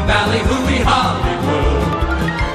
Valley, hooey Hollywood.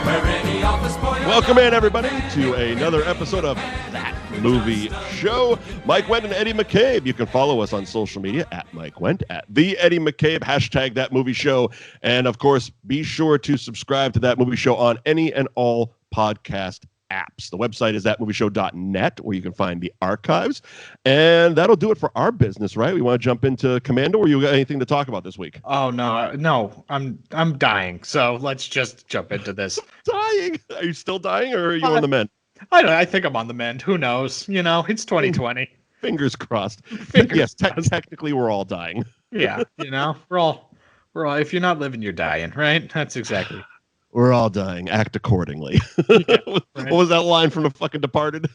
Where any office boy... Welcome in, everybody, to another episode of That Movie Show. Mike Wendt and Eddie McCabe. You can follow us on social media at Mike Wendt, at the Eddie McCabe, hashtag That Movie Show. And, of course, be sure to subscribe to That Movie Show on any and all podcast apps. The website is thatmovieshow.net, where you can find the archives. And that'll do it for our business, right? We want to jump into Commando, or you got anything to talk about this week? Oh, no, I'm dying. So let's just jump into this. Dying? Are you still dying, or are you on the mend? I think I'm on the mend. Who knows? You know, it's 2020. Fingers crossed. Fingers crossed. Technically, we're all dying. Yeah, you know, we're all. If you're not living, you're dying, right? That's exactly. We're all dying. Act accordingly. Yeah, right. What was that line from The fucking Departed?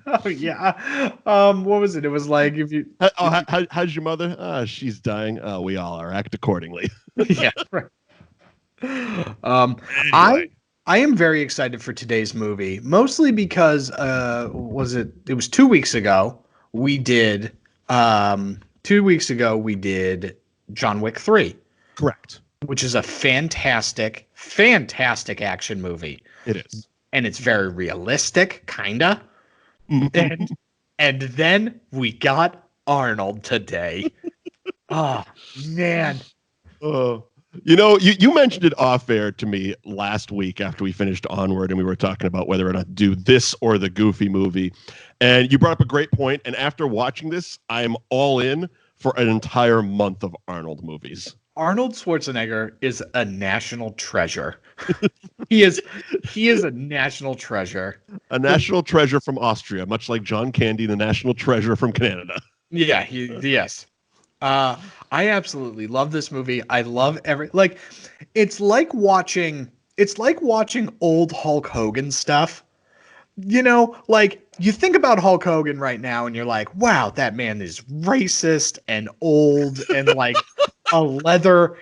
Oh yeah. What was it? It was like if you. How's your mother? She's dying. We all are. Act accordingly. Yeah. Right. Anyway. I am very excited for today's movie, mostly because it was 2 weeks ago we did 2 weeks ago we did John Wick 3. Correct. Which is a fantastic action movie. It is. And it's very realistic, kinda. And then we got Arnold today. Oh man. You know, you mentioned it off air to me last week after we finished Onward, and we were talking about whether or not to do this or the Goofy movie. And you brought up a great point. And after watching this, I'm all in for an entire month of Arnold movies. Arnold Schwarzenegger is a national treasure. He is a national treasure. A national treasure from Austria, much like John Candy, the national treasure from Canada. Yeah, yes. I absolutely love this movie. I love it's like watching old Hulk Hogan stuff. You know, like you think about Hulk Hogan right now and you're like, wow, that man is racist and old and like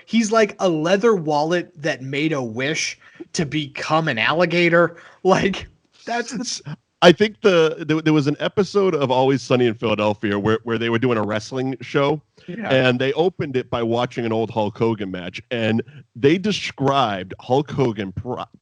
he's like a leather wallet that made a wish to become an alligator. Like I think there was an episode of Always Sunny in Philadelphia where they were doing a wrestling show, and they opened it by watching an old Hulk Hogan match, and they described Hulk Hogan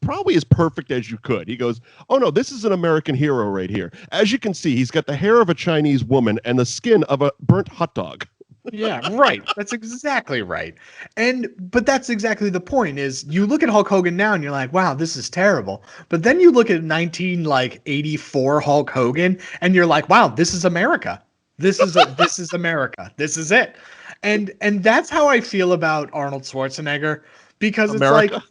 probably as perfect as you could. He goes, "Oh no, this is an American hero right here. As you can see, he's got the hair of a Chinese woman and the skin of a burnt hot dog." Yeah, right. That's exactly right. But that's exactly the point is you look at Hulk Hogan now and you're like, wow, this is terrible. But then you look at 1984 Hulk Hogan and you're like, wow, this is America. This is America. This is it. And that's how I feel about Arnold Schwarzenegger because America? It's like,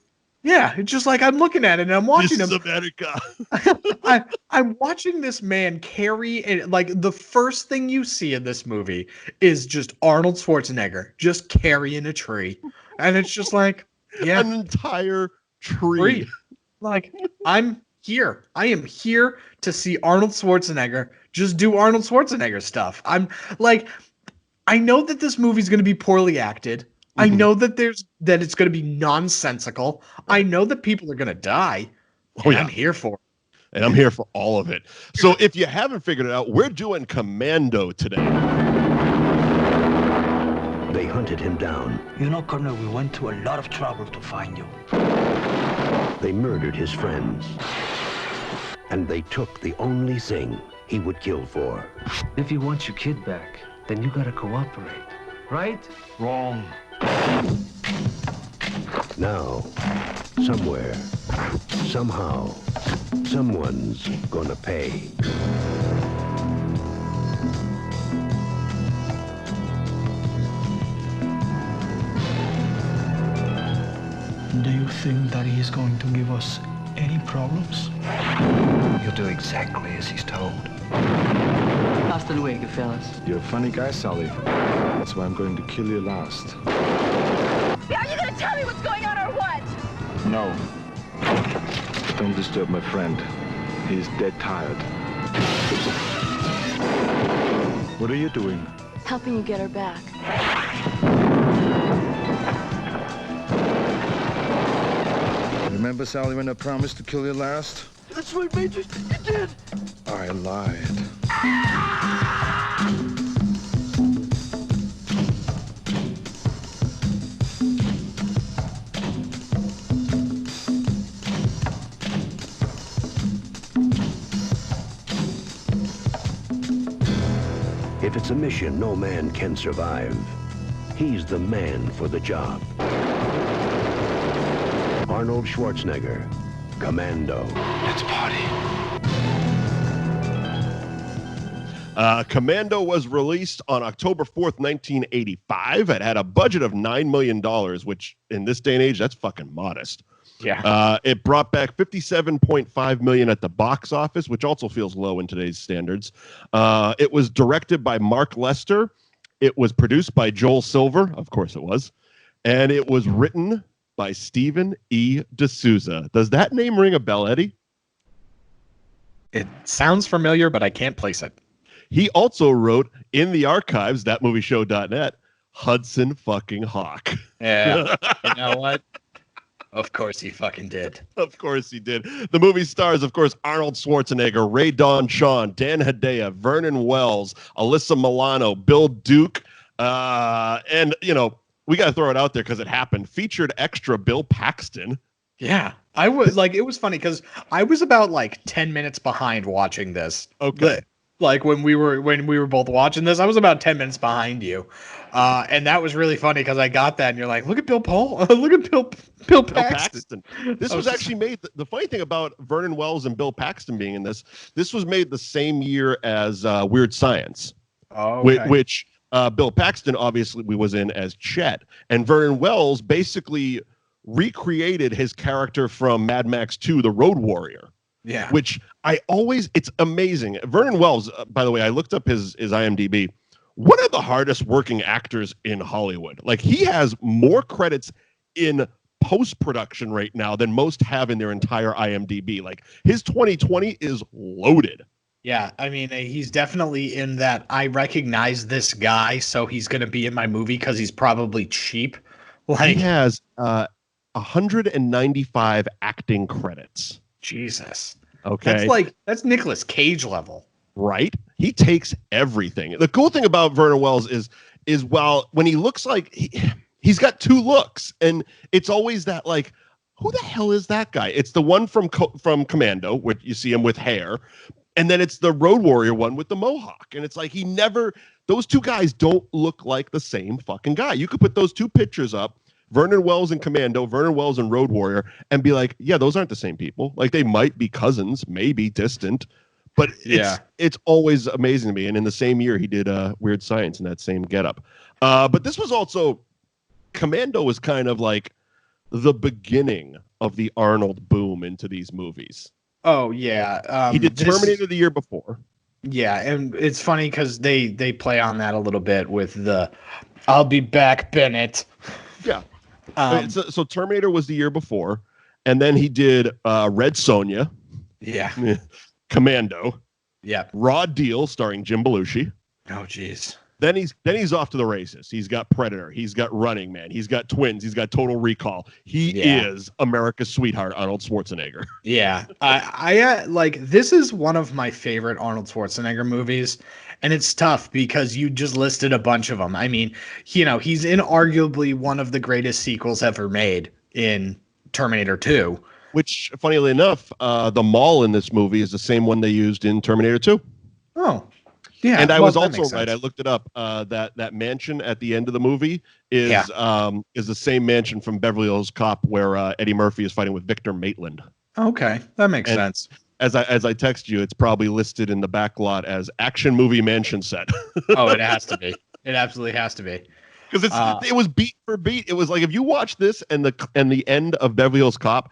yeah, it's just like I'm looking at it and I'm watching him. This is America. I'm watching this man carry it. Like the first thing you see in this movie is just Arnold Schwarzenegger just carrying a tree. And it's just like, yeah. An entire tree. Like, I'm here. I am here to see Arnold Schwarzenegger just do Arnold Schwarzenegger stuff. I'm like, I know that this movie's going to be poorly acted. I know that it's going to be nonsensical. I know that people are going to die. Oh, yeah. I'm here for it. And I'm here for all of it. So if you haven't figured it out, we're doing Commando today. They hunted him down. You know, Colonel, we went to a lot of trouble to find you. They murdered his friends. And they took the only thing he would kill for. If you want your kid back, then you gotta cooperate. Right? Wrong. Now, somewhere, somehow, someone's gonna pay. Do you think that he is going to give us any problems? You'll do exactly as he's told. Hasta luego, fellas. You're a funny guy, Sully. That's why I'm going to kill you last. Are you gonna tell me what's going on or what? No. Don't disturb my friend. He's dead tired. What are you doing? Helping you get her back. Remember, Sally, when I promised to kill you last? That's right, Major. You did. I lied. If it's a mission no man can survive, he's the man for the job. Arnold Schwarzenegger, Commando. Let's party. Commando was released on October 4th, 1985. It had a budget of $9 million, which in this day and age, that's fucking modest. Yeah. It brought back $57.5 million at the box office, which also feels low in today's standards. It was directed by Mark Lester. It was produced by Joel Silver. Of course it was. And it was written by Stephen E. D'Souza. Does that name ring a bell, Eddie? It sounds familiar, but I can't place it. He also wrote in the archives, thatmovieshow.net, Hudson fucking Hawk. Yeah. You know what? Of course he fucking did. Of course he did. The movie stars, of course, Arnold Schwarzenegger, Ray Don Shawn, Dan Hedaya, Vernon Wells, Alyssa Milano, Bill Duke, and, you know, we got to throw it out there because it happened. Featured extra Bill Paxton. Yeah. I was like, it was funny because I was about like 10 minutes behind watching this. Okay. Like when we were both watching this, I was about 10 minutes behind you. And that was really funny because I got that and you're like, look at Bill look at Bill Paxton. This was actually made, the funny thing about Vernon Wells and Bill Paxton being in this was made the same year as Weird Science. Oh, okay. Which Bill Paxton obviously was in as Chet. And Vernon Wells basically recreated his character from Mad Max 2, The Road Warrior. Yeah. Which it's amazing. Vernon Wells, by the way, I looked up his IMDb. One of the hardest working actors in Hollywood. Like, he has more credits in post-production right now than most have in their entire IMDb. Like, his 2020 is loaded. Yeah, I mean, he's definitely in that I recognize this guy, so he's going to be in my movie because he's probably cheap. Like, he has 195 acting credits. Jesus. Okay. That's Nicolas Cage level. Right? He takes everything. The cool thing about Vernon Wells is when he looks like he's got two looks, and it's always that like, who the hell is that guy? It's the one from Commando, where you see him with hair. And then it's the Road Warrior one with the mohawk. And it's like those two guys don't look like the same fucking guy. You could put those two pictures up, Vernon Wells and Commando, Vernon Wells and Road Warrior, and be like, yeah, those aren't the same people. Like, they might be cousins, maybe distant, but it's always amazing to me. And in the same year, he did Weird Science in that same getup. But this was also, Commando was kind of like the beginning of the Arnold boom into these movies. Oh, yeah. He did Terminator the year before. Yeah, and it's funny because they play on that a little bit with the I'll be back, Bennett. Yeah. So Terminator was the year before, and then he did Red Sonja. Yeah. Commando. Yeah. Raw Deal starring Jim Belushi. Oh, jeez. Then he's off to the races. He's got Predator. He's got Running Man. He's got Twins. He's got Total Recall. He is America's sweetheart, Arnold Schwarzenegger. Yeah. I like, this is one of my favorite Arnold Schwarzenegger movies. And it's tough because you just listed a bunch of them. I mean, you know, he's in arguably one of the greatest sequels ever made in Terminator 2. Which, funnily enough, the mall in this movie is the same one they used in Terminator 2. Oh, yeah. And I was also right. I looked it up. That mansion at the end of the movie is the same mansion from Beverly Hills Cop where Eddie Murphy is fighting with Victor Maitland. Okay, that makes sense. As I text you, it's probably listed in the back lot as action movie mansion set. Oh, it has to be. It absolutely has to be. Because it was beat for beat. It was like if you watch this and the end of Beverly Hills Cop,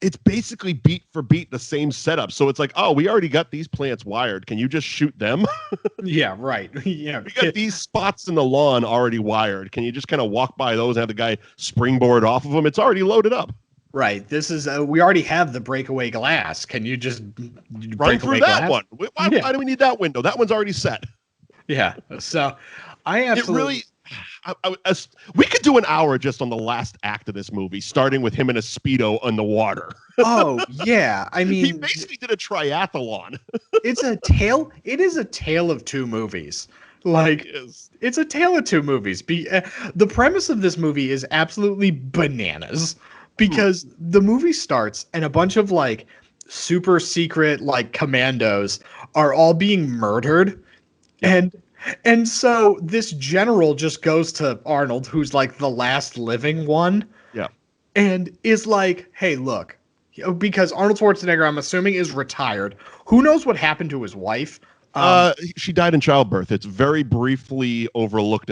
it's basically beat for beat the same setup. So it's like, oh, we already got these plants wired. Can you just shoot them? Yeah, right. Yeah, we got these spots in the lawn already wired. Can you just kind of walk by those and have the guy springboard off of them? It's already loaded up. Right. This is we already have the breakaway glass. Can you just run through that one? Why do we need that window? That one's already set. Yeah. So I absolutely. We could do an hour just on the last act of this movie, starting with him in a Speedo on the water. Oh, yeah. I mean, he basically did a triathlon. It is a tale of two movies. Like, it's a tale of two movies. The premise of this movie is absolutely bananas because the movie starts and a bunch of like super secret like commandos are all being murdered. And And so this general just goes to Arnold, who's like the last living one. Yeah. And is like, hey, look, because Arnold Schwarzenegger, I'm assuming, is retired. Who knows what happened to his wife? She died in childbirth. It's very briefly overlooked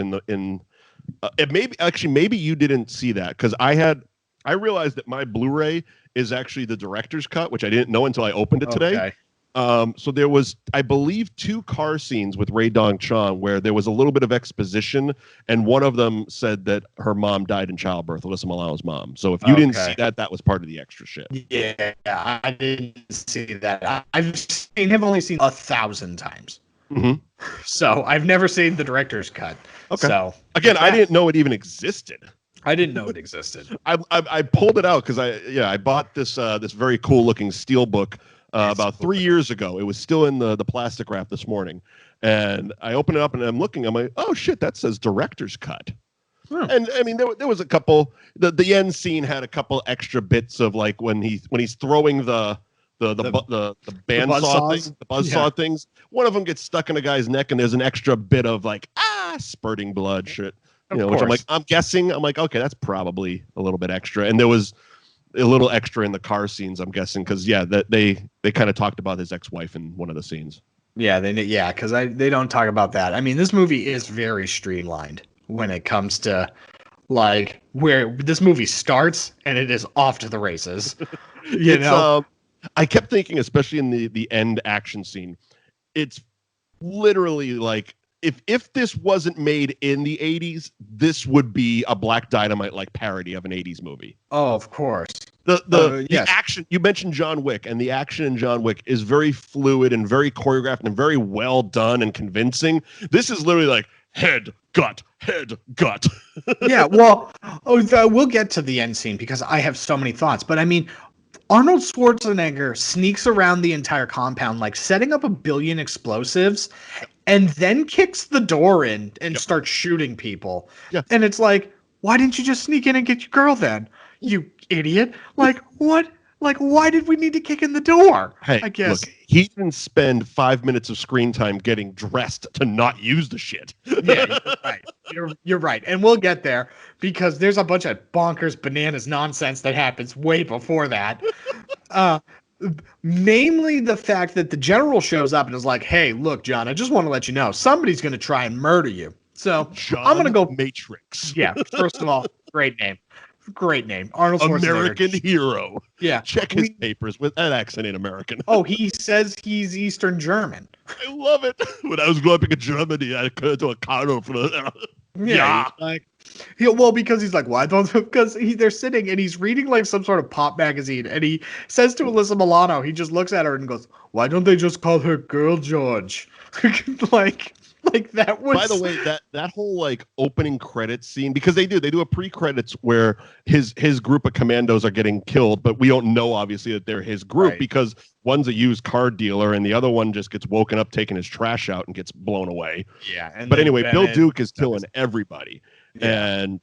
maybe you didn't see that because I realized that my Blu-ray is actually the director's cut, which I didn't know until I opened it today. Okay. So there was, I believe, 2 car scenes with Ray Dong Chong where there was a little bit of exposition, and one of them said that her mom died in childbirth, Alyssa Milano's mom. So if you didn't see that, that was part of the extra shit. Yeah, I didn't see that. I've only seen 1,000 times. Mm-hmm. So I've never seen the director's cut. Okay. So again, I didn't know it even existed. I didn't know it existed. I pulled it out because I bought this very cool looking steel book about 3 years ago. It was still in the plastic wrap this morning, and I open it up and I'm looking. I'm like, oh shit, that says director's cut. And I mean, there was a couple. The end scene had a couple extra bits of like when he's throwing the bandsaw thing, the buzzsaw things. One of them gets stuck in a guy's neck, and there's an extra bit of like spurting blood shit. Which I'm guessing. I'm like, okay, that's probably a little bit extra. And there was a little extra in the car scenes, I'm guessing, because they kind of talked about his ex-wife in one of the scenes. Yeah, because they don't talk about that. I mean, this movie is very streamlined when it comes to like where this movie starts, and it is off to the races. You know, I kept thinking, especially in the end action scene, it's literally like if this wasn't made in the 80s, this would be a Black Dynamite like parody of an 80s movie. Oh, of course. The action, you mentioned John Wick, and the action in John Wick is very fluid and very choreographed and very well done and convincing. This is literally like head, gut. Yeah, well, we'll get to the end scene because I have so many thoughts. But I mean, Arnold Schwarzenegger sneaks around the entire compound, like setting up 1 billion explosives, and then kicks the door in and starts shooting people. Yeah. And it's like, why didn't you just sneak in and get your girl then? You idiot. Like, what? Like, why did we need to kick in the door? Hey, I guess. Look, he didn't spend 5 minutes of screen time getting dressed to not use the shit. Yeah, you're right. You're right. And we'll get there because there's a bunch of bonkers bananas nonsense that happens way before that. Mainly the fact that the general shows up and is like, hey, look, John, I just want to let you know somebody's going to try and murder you. So I'm going to go Matrix. Yeah. First of all, great name. Arnold Schwarzenegger. American hero. Yeah. Check his papers. With that accent ain't American. Oh, he says he's Eastern German. I love it. When I was growing up in Germany, I could do a car for Yeah. Because he's like, why don't? Because they're sitting and he's reading like some sort of pop magazine, and he says to Alyssa Milano, he just looks at her and goes, "Why don't they just call her Girl George?" like that was. By the way, that whole like opening credits scene, because they do a pre-credits where his group of commandos are getting killed, but we don't know obviously that they're his group because one's a used car dealer and the other one just gets woken up taking his trash out and gets blown away. Yeah. But anyway, Bill Duke is killing everybody. Yeah. And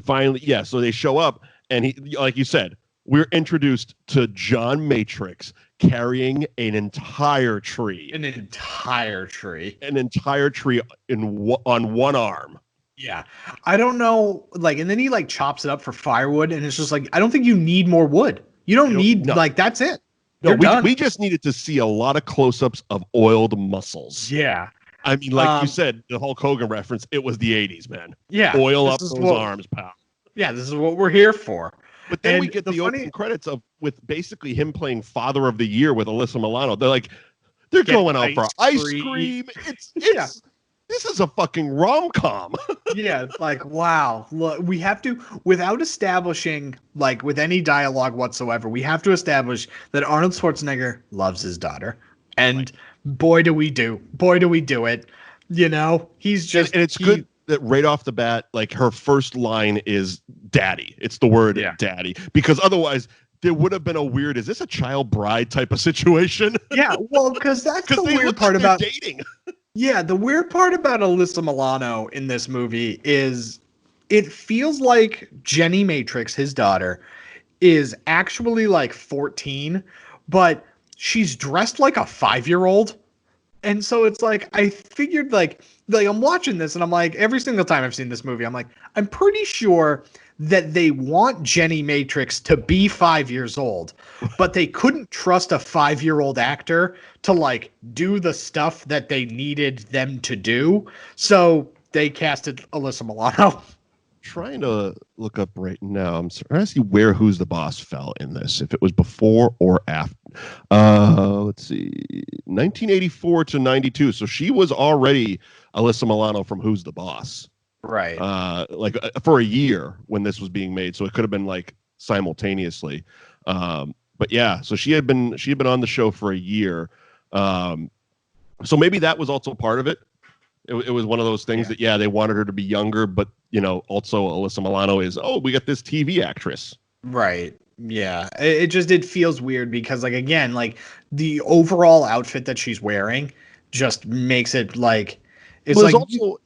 finally, so they show up and he, like you said, we're introduced to John Matrix carrying an entire tree. An entire tree on one arm. Yeah. I don't know. Like, and then he like chops it up for firewood. And it's just like, I don't think you need more wood. You don't need, like, that's it. No, we just needed to see a lot of close-ups of oiled muscles. Yeah. I mean, like you said, the Hulk Hogan reference, it was the 80s, man. Yeah. Oil up those arms, pal. Yeah, this is what we're here for. But then we get the opening credits with basically him playing Father of the Year with Alyssa Milano. They're going out for ice cream. It's this is a fucking rom-com. Yeah, it's like, wow. Look, we have to, without establishing, like, with any dialogue whatsoever, we have to establish that Arnold Schwarzenegger loves his daughter. And boy, do we do it. You know, he's just... And it's good that right off the bat, like, her first line is daddy. It's the word daddy. Because otherwise... there would have been a weird, is this a child bride type of situation? Yeah, well, because that's the weird part about dating. Yeah, the weird part about Alyssa Milano in this movie is it feels like Jenny Matrix, his daughter, is actually like 14, but she's dressed like a 5-year-old. And so it's like, I figured like I'm watching this and I'm like, every single time I've seen this movie, I'm like, I'm pretty sure that they want Jenny Matrix to be 5 years old, but they couldn't trust a 5-year-old actor to like do the stuff that they needed them to do. So they casted Alyssa Milano. Trying to look up right now. I'm trying to see where Who's the Boss fell in this. If it was before or after. Let's see. 1984 to 92. So she was already Alyssa Milano from Who's the Boss. Right. For a year when this was being made. So it could have been like simultaneously. But yeah, so she had been on the show for a year. So maybe that was also part of it. It was one of those things that, they wanted her to be younger, but, also Alyssa Milano is, we got this TV actress. Right. Yeah. It feels weird because, like, again, like the overall outfit that she's wearing just makes it like, it's like. Also,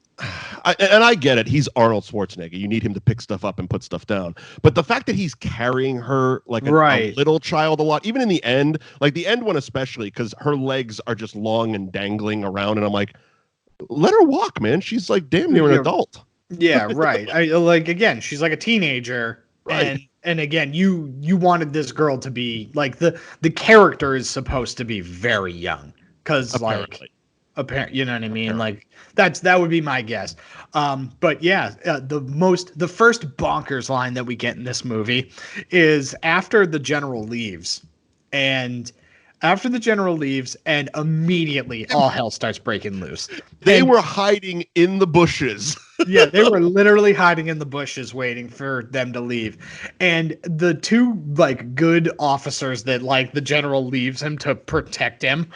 I get it. He's Arnold Schwarzenegger. You need him to pick stuff up and put stuff down. But the fact that he's carrying her like a little child a lot, even in the end, like the end one especially, because her legs are just long and dangling around. And I'm like, let her walk, man. She's like damn near an adult. Yeah, right. Again, she's like a teenager, right? And again, you wanted this girl to be like the character is supposed to be very young because apparently, you know what I mean? Like that would be my guess. But yeah, the first bonkers line that we get in this movie is after the general leaves, and immediately all hell starts breaking loose. They were hiding in the bushes. Yeah, they were literally hiding in the bushes waiting for them to leave. And the two like good officers that like the general leaves him to protect him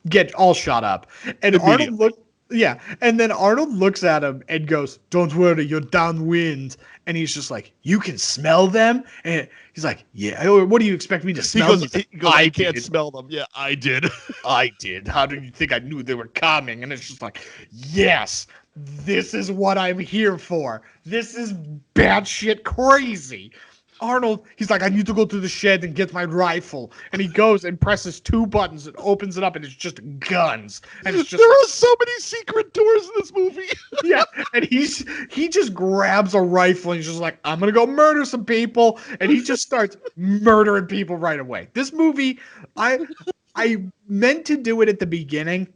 get all shot up. And Arnold then Arnold looks at him and goes, "Don't worry, you're downwind." And he's just like, "You can smell them?" And he's like, "Yeah. What do you expect me to smell?" He goes, I can't smell them. Yeah, I did. I did. How did you think I knew they were coming? And it's just like, yes, this is what I'm here for. This is batshit crazy. Arnold, he's like, "I need to go to the shed and get my rifle." And he goes and presses two buttons and opens it up, and it's just guns. And it's just there are so many secret doors in this movie. Yeah, and he just grabs a rifle and he's just like, "I'm gonna go murder some people," and he just starts murdering people right away. This movie, I meant to do it at the beginning,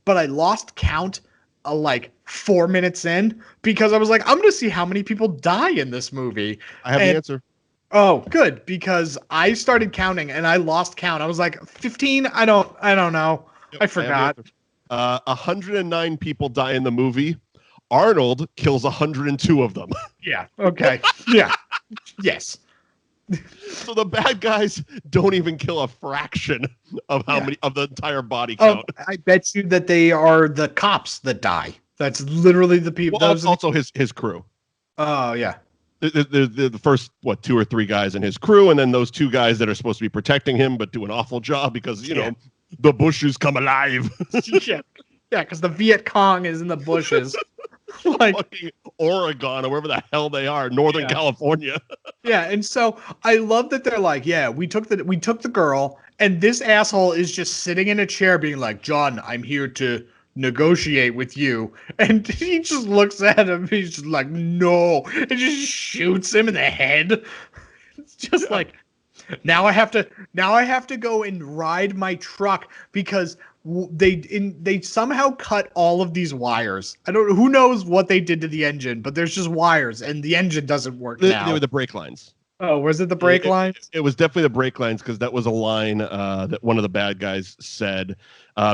but I lost count. Like 4 minutes in because I was like, I'm gonna see how many people die in this movie. I have the answer. Oh, good, because I started counting and I lost count. I was like 15. I don't know. Yep, I forgot. 109 people die in the movie. Arnold kills 102 of them. Yeah. Okay. Yeah. Yes. So the bad guys don't even kill a fraction of how many of the entire body count. I bet you that they are the cops that die. That's literally the people. Well, also his crew. Oh yeah. The first 2 or 3 guys in his crew, and then those 2 guys that are supposed to be protecting him but do an awful job because you know the bushes come alive. Yeah, because the Viet Cong is in the bushes. Like fucking Oregon or wherever the hell they are, Northern California. Yeah, and so I love that they're like, we took the girl, and this asshole is just sitting in a chair being like, "John, I'm here to negotiate with you," and he just looks at him. He's just like, "No," and just shoots him in the head. It's just like, now I have to go and ride my truck because they somehow cut all of these wires. I don't know who knows what they did to the engine, but there's just wires and the engine doesn't work now. They were the brake lines. Oh, was it the brake lines? It was definitely the brake lines because that was a line that one of the bad guys said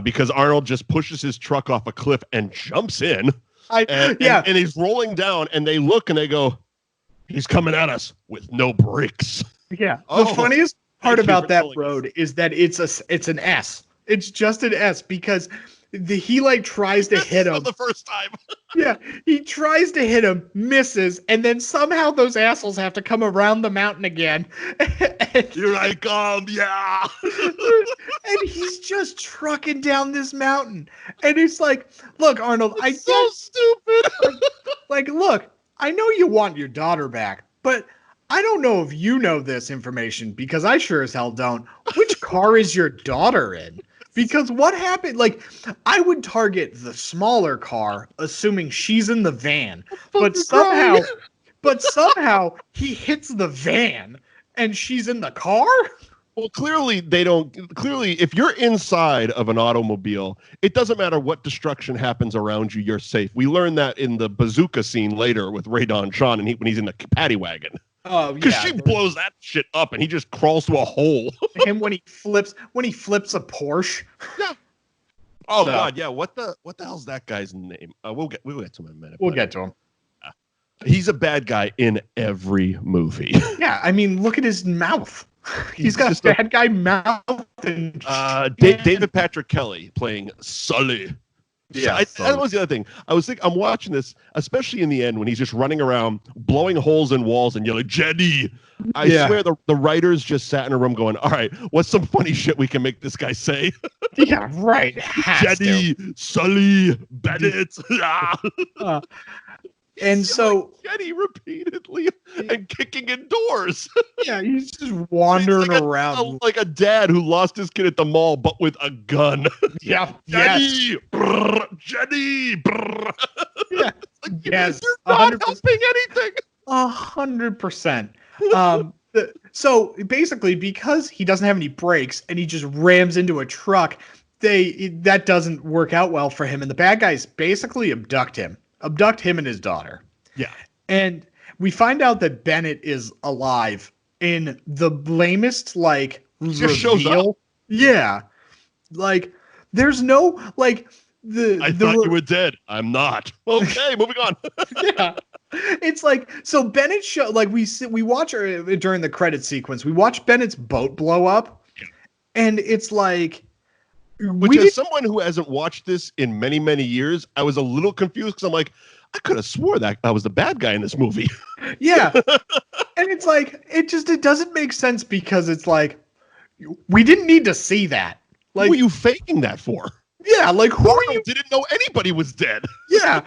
because Arnold just pushes his truck off a cliff and jumps in. And he's rolling down and they look and they go, "He's coming at us with no brakes." Yeah. The funniest part about that road is that it's an S. It's just an S because he like tries to hit him the first time. Yeah, he tries to hit him, misses, and then somehow those assholes have to come around the mountain again. Here I come, yeah. And he's just trucking down this mountain, and it's like, "Look, Arnold, so stupid. Like, look, I know you want your daughter back, but I don't know if you know this information because I sure as hell don't. Which car is your daughter in?" Because what happened? Like, I would target the smaller car, assuming she's in the van, but somehow he hits the van and she's in the car. Well, clearly they don't. Clearly, if you're inside of an automobile, it doesn't matter what destruction happens around you, you're safe. We learned that in the bazooka scene later with Ray Don Sean, and when he's in the paddy wagon. Oh, because she blows that shit up, and he just crawls through a hole. And when he flips a Porsche. Yeah. Oh God, yeah. What the hell's that guy's name? We'll get to him in a minute. We'll get to him. He's a bad guy in every movie. Yeah, I mean, look at his mouth. He's got a bad guy mouth. And David Patrick Kelly playing Sully. Yeah, that was the other thing. I'm watching this, especially in the end when he's just running around, blowing holes in walls and yelling, Jenny. I swear the writers just sat in a room going, all right, what's some funny shit we can make this guy say? Yeah, right. Jenny, Sully, Bennett. And so Jenny repeatedly and kicking in doors. Yeah, he's just wandering around like a dad who lost his kid at the mall, but with a gun. Yeah, Jenny, brr, Jenny, brr. Yeah, yes, you're not helping anything. 100%. So basically, because he doesn't have any brakes and he just rams into a truck, that doesn't work out well for him, and the bad guys basically abduct him and his daughter. Yeah. And we find out that Bennett is alive in the lamest, like, just shows up. Yeah. Like, there's no, like, I thought you were dead. I'm not. Okay, moving on. Yeah. It's like, so Bennett we watch her during the credit sequence. We watch Bennett's boat blow up. And it's like, as someone who hasn't watched this in many, many years, I was a little confused because I'm like, I could have swore that I was the bad guy in this movie. Yeah. And it's like, it doesn't make sense because it's like, we didn't need to see that. Like, who are you faking that for? Yeah, like, who are you? Didn't know anybody was dead. Yeah.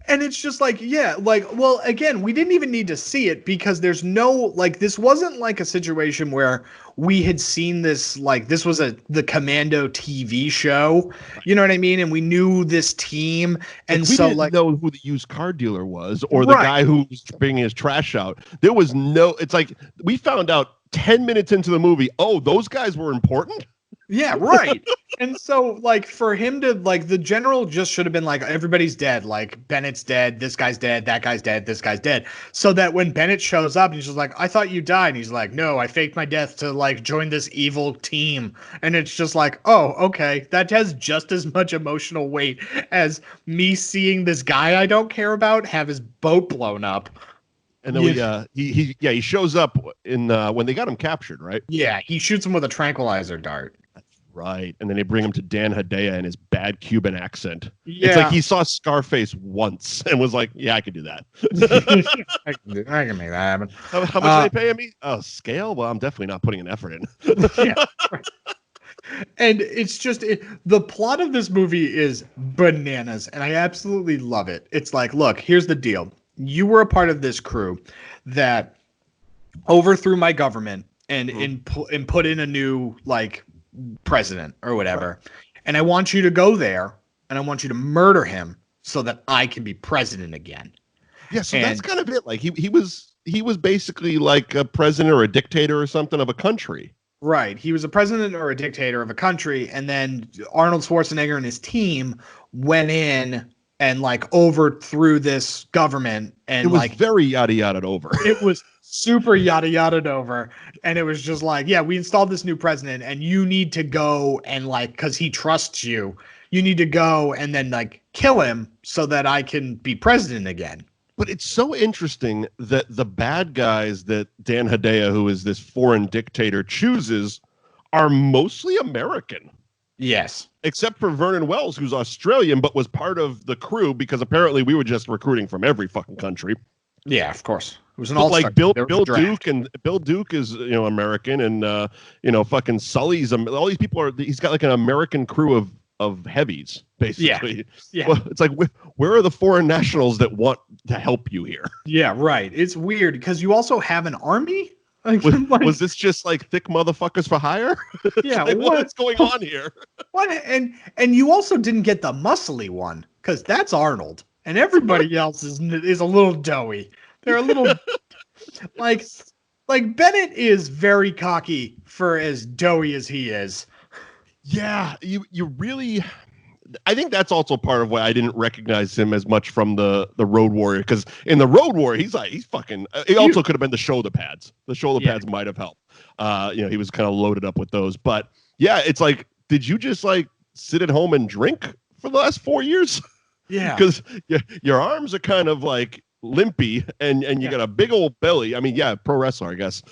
And it's just like, yeah, like, well, again, we didn't even need to see it because there's no, like, this wasn't like a situation where we had seen this, like, this was the Commando TV show, you know what I mean? And we knew this team. And we so, didn't like, know who the used car dealer was or the guy who was bringing his trash out. There was it's like, we found out 10 minutes into the movie, oh, those guys were important? Yeah, right. And so, like, for him to, like, the general just should have been like, everybody's dead. Like, Bennett's dead. This guy's dead. That guy's dead. This guy's dead. So that when Bennett shows up, he's just like, I thought you died. And he's like, no, I faked my death to, like, join this evil team. And it's just like, oh, okay. That has just as much emotional weight as me seeing this guy I don't care about have his boat blown up. And then he shows up in when they got him captured, right? Yeah, he shoots him with a tranquilizer dart. Right. And then they bring him to Dan Hedaya in his bad Cuban accent. Yeah. It's like he saw Scarface once and was like, yeah, I could do that. I can make that happen. How much are they paying me? Oh, scale? Well, I'm definitely not putting an effort in. Yeah. And it's just, the plot of this movie is bananas, and I absolutely love it. It's like, look, here's the deal. You were a part of this crew that overthrew my government and put in a new, like, president or whatever. Right. And I want you to go there and I want you to murder him so that I can be president again. Yeah, so that's kind of it. Like he was basically like a president or a dictator or something of a country. Right. He was a president or a dictator of a country, and then Arnold Schwarzenegger and his team went in and, like, overthrew this government, and it was like very yada yada over. It was super yada yada over, and it was just like, yeah, we installed this new president, and you need to go and, like, because he trusts you, you need to go and then, like, kill him so that I can be president again. But it's so interesting that the bad guys that Dan Hedaya, who is this foreign dictator, chooses are mostly American. Yes. Except for Vernon Wells, who's Australian, but was part of the crew because apparently we were just recruiting from every fucking country. Yeah, of course. It was an all-star. Like Bill Duke, and Bill Duke is, American, and fucking Sully's, all these people he's got like an American crew of heavies, basically. Yeah. Well, it's like, where are the foreign nationals that want to help you here? Yeah, right. It's weird because you also have an army. Was this just like thick motherfuckers for hire? Yeah, like, what's going on here? What? And you also didn't get the muscly one because that's Arnold, and everybody else is a little doughy. They're a little like Bennett is very cocky for as doughy as he is. Yeah, you really. I think that's also part of why I didn't recognize him as much from the Road Warrior, because in the Road Warrior he's fucking. He also could have been the shoulder pads. The shoulder pads might have helped. He was kind of loaded up with those. But yeah, it's like, did you just like sit at home and drink for the last 4 years? Yeah, because your arms are kind of like limpy, and you got a big old belly. I mean, yeah, pro wrestler, I guess.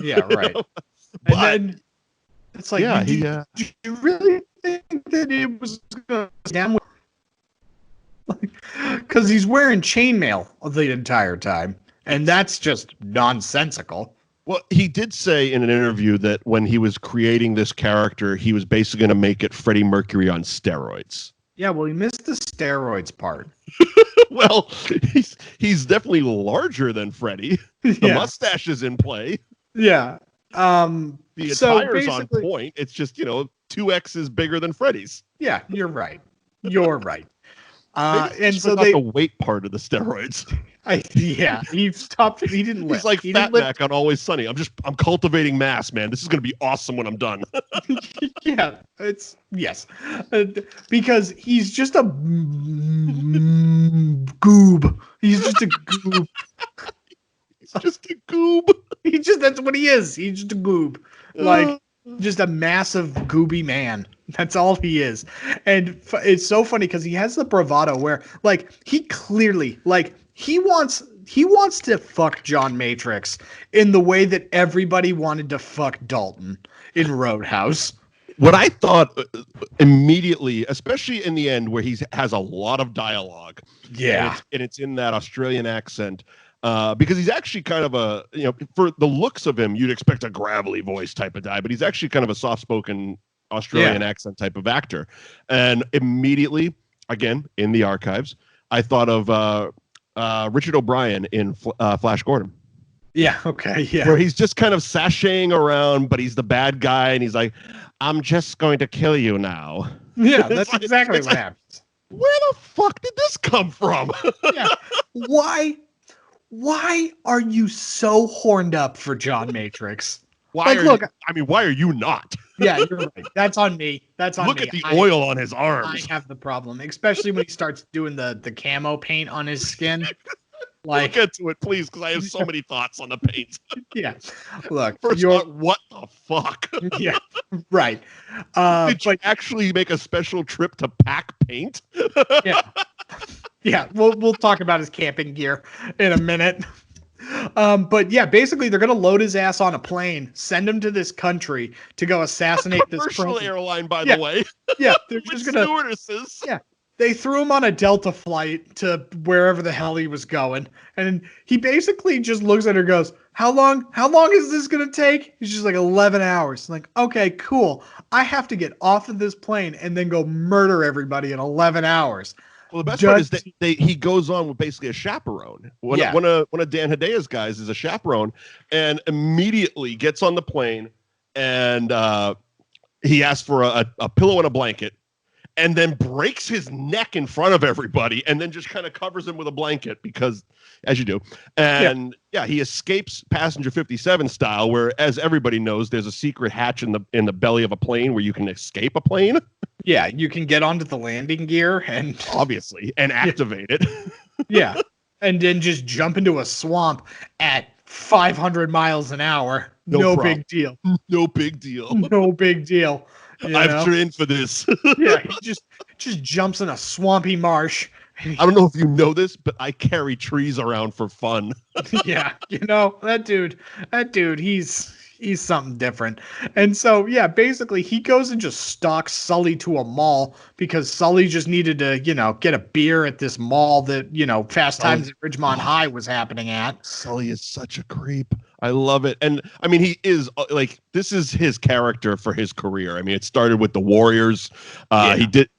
Yeah, right. But then it's like, yeah, do you really think that it was going to down with? Because he's wearing chainmail the entire time, and that's just nonsensical. Well, he did say in an interview that when he was creating this character, he was basically going to make it Freddie Mercury on steroids. Yeah, well, he missed the steroids part. Well, he's definitely larger than Freddie. The mustache is in play. Yeah. The attire's on point. It's just, 2X's bigger than Freddie's. Yeah, you're right. You're right. And so the weight part of the steroids. He stopped. He didn't lift. He's like Fat Mac on Always Sunny. I'm cultivating mass, man. This is going to be awesome when I'm done. Yeah, because he's just a goob. He's just a goob. He's just a goob. That's what he is. He's just a goob. Like, just a massive gooby man. That's all he is. And it's so funny because he has the bravado where, like, he clearly, like, he wants to fuck John Matrix in the way that everybody wanted to fuck Dalton in Roadhouse. What I thought immediately, especially in the end where he has a lot of dialogue. Yeah. And it's in that Australian accent. Because he's actually kind of a, for the looks of him, you'd expect a gravelly voice type of guy, but he's actually kind of a soft-spoken Australian accent type of actor. And immediately, again, in the archives, I thought of Richard O'Brien in Flash Gordon. Yeah, okay, yeah. Where he's just kind of sashaying around, but he's the bad guy, and he's like, I'm just going to kill you now. Yeah, that's exactly what happens. Where the fuck did this come from? Yeah. Why are you so horned up for John Matrix? Why are you not? Yeah, you're right. That's on me. Look at the oil on his arms. I have the problem, especially when he starts doing the camo paint on his skin. Like, we'll get to it, please, because I have so many thoughts on the paint. Yeah, look. First thought, what the fuck? Yeah, right. Did you actually make a special trip to pack paint? Yeah. Yeah, we'll talk about his camping gear in a minute. But yeah, basically they're gonna load his ass on a plane, send him to this country to go assassinate this commercial airline, by the way. Yeah, they're just gonna stewardesses. Yeah, they threw him on a Delta flight to wherever the hell he was going, and he basically just looks at her and goes, How long is this gonna take? He's just like 11 hours. I'm like, okay, cool. I have to get off of this plane and then go murder everybody in 11 hours. Well, the best part is that he goes on with basically a chaperone. One of Dan Hedaya's guys is a chaperone, and immediately gets on the plane, and he asks for a pillow and a blanket, and then breaks his neck in front of everybody, and then just kind of covers him with a blanket because, as you do, and he escapes passenger 57 style, where, as everybody knows, there's a secret hatch in the belly of a plane where you can escape a plane. Yeah, you can get onto the landing gear and obviously and activate it. Yeah, and then just jump into a swamp at 500 miles an hour. No big deal. No big deal. No big deal. I've trained for this. Yeah, he just jumps in a swampy marsh. I don't know if you know this, but I carry trees around for fun. Yeah, that dude, he's something different. And so, yeah, basically he goes and just stalks Sully to a mall because Sully just needed to, get a beer at this mall that, Fast Times at Ridgemont High was happening at. Sully is such a creep. I love it. And I mean, he is this is his character for his career. I mean, it started with the Warriors.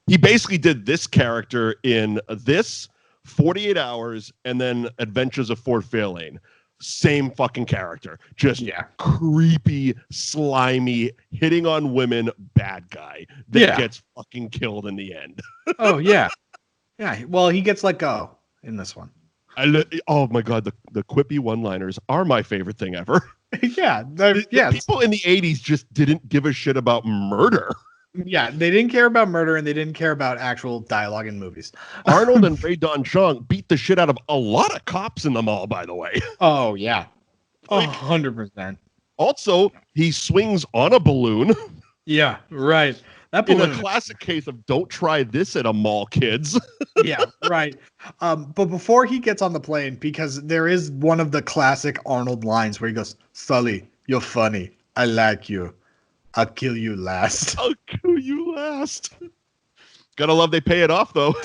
He basically did this character in this 48 Hours and then Adventures of Fort Fairlane. same fucking character. Just creepy, slimy, hitting on women, bad guy that gets fucking killed in the end. Oh, yeah. Yeah, well, he gets let go in this one. Oh my God, the quippy one-liners are my favorite thing ever. Yeah. The people in the 80s just didn't give a shit about murder. Yeah, they didn't care about murder and they didn't care about actual dialogue in movies. Arnold and Ray Don Chong beat the shit out of a lot of cops in the mall, by the way. Oh, yeah. 100%. Also, he swings on a balloon. Yeah, right. That in balloon a classic case of don't try this at a mall, kids. Yeah, right. But before he gets on the plane, because there is one of the classic Arnold lines where he goes, Sully, you're funny. I like you. I'll kill you last. I'll kill you last. Gotta love they pay it off, though.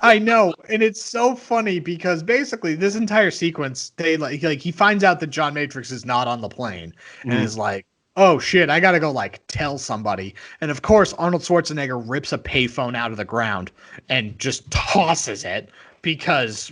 I know. And it's so funny because basically this entire sequence, they like he finds out that John Matrix is not on the plane and is like, oh shit, I gotta go like tell somebody. And of course, Arnold Schwarzenegger rips a payphone out of the ground and just tosses it because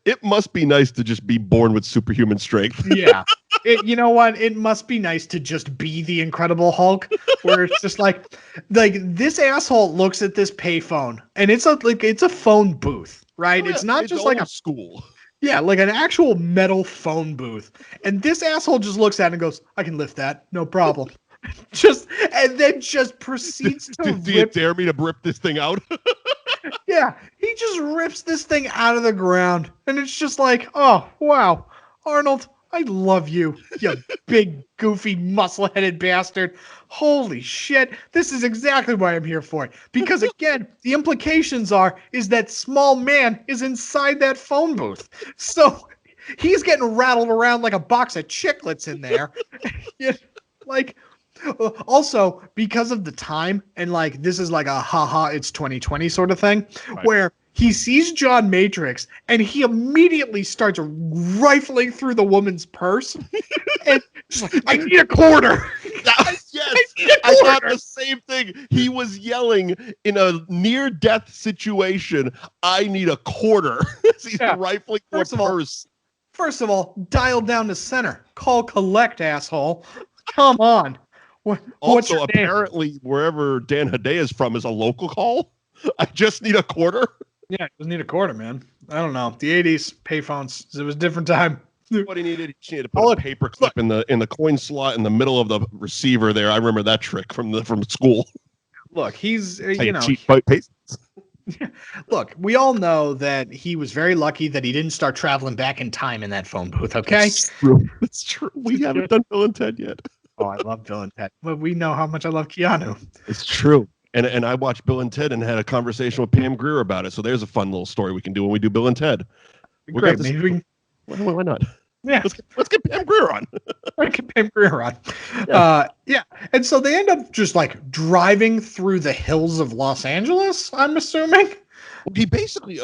it must be nice to just be born with superhuman strength. Yeah. You know what? It must be nice to just be the Incredible Hulk, where it's just like this asshole looks at this payphone and it's a phone booth, right? Oh, yeah. It's not just like a school. Yeah, like an actual metal phone booth. And this asshole just looks at it and goes, I can lift that, no problem. And then proceeds to do you dare me to rip this thing out? Yeah, he just rips this thing out of the ground. And it's just like, oh, wow. Arnold, I love you, you big, goofy, muscle-headed bastard. Holy shit. This is exactly what I'm here for. Because, again, the implications is that small man is inside that phone booth. So he's getting rattled around like a box of chiclets in there. Also, because of the time, and this is like a haha, it's 2020 sort of thing, right, where he sees John Matrix and he immediately starts rifling through the woman's purse and just like, I need a quarter. Yes, I thought the same thing. He was yelling in a near-death situation, I need a quarter. He's rifling through a purse. First of all, dial down to center. Call collect, asshole. Come on. Also, apparently, wherever Dan Hedaya is from is a local call. I just need a quarter. Yeah, just need a quarter, man. I don't know. The 80s, payphones. It was a different time. What he needed, he just needed to put a paper clip in the coin slot in the middle of the receiver there. I remember that trick from school. Look, he's cheap paste. Look, we all know that he was very lucky that he didn't start traveling back in time in that phone booth. Okay, it's true. We haven't done Bill and Ted yet. Oh, I love Bill and Ted. But we know how much I love Keanu. It's true. And I watched Bill and Ted and had a conversation with Pam Grier about it. So there's a fun little story we can do when we do Bill and Ted. Great. Maybe we can... Why not? Yeah. Let's get Pam Grier on. Get Pam Grier on. Yeah. And so they end up just driving through the hills of Los Angeles, I'm assuming. Well, he basically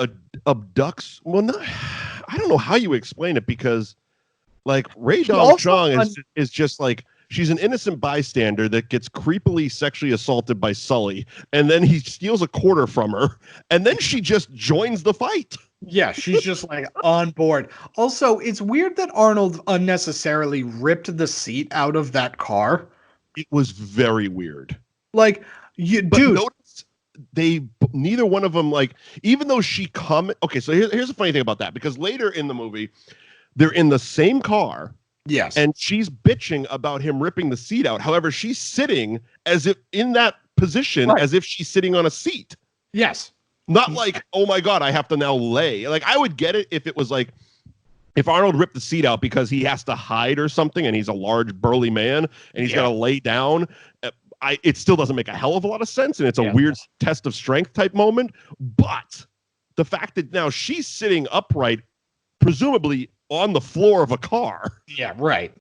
abducts. Well, no, I don't know how you explain it because Ray Dong Chong is just she's an innocent bystander that gets creepily sexually assaulted by Sully, and then he steals a quarter from her, and then she just joins the fight. Yeah, she's just on board. Also, it's weird that Arnold unnecessarily ripped the seat out of that car. It was very weird. Dude. Notice neither one of them, even though okay, so here's the funny thing about that, because later in the movie, they're in the same car. Yes. And she's bitching about him ripping the seat out. However, she's sitting as if in that position, as if she's sitting on a seat. Yes. Not oh my God, I have to now lay. I would get it if it was if Arnold ripped the seat out because he has to hide or something and he's a large burly man and he's got to lay down. It still doesn't make a hell of a lot of sense. And it's a weird test of strength type moment. But the fact that now she's sitting upright, presumably on the floor of a car. Yeah, right.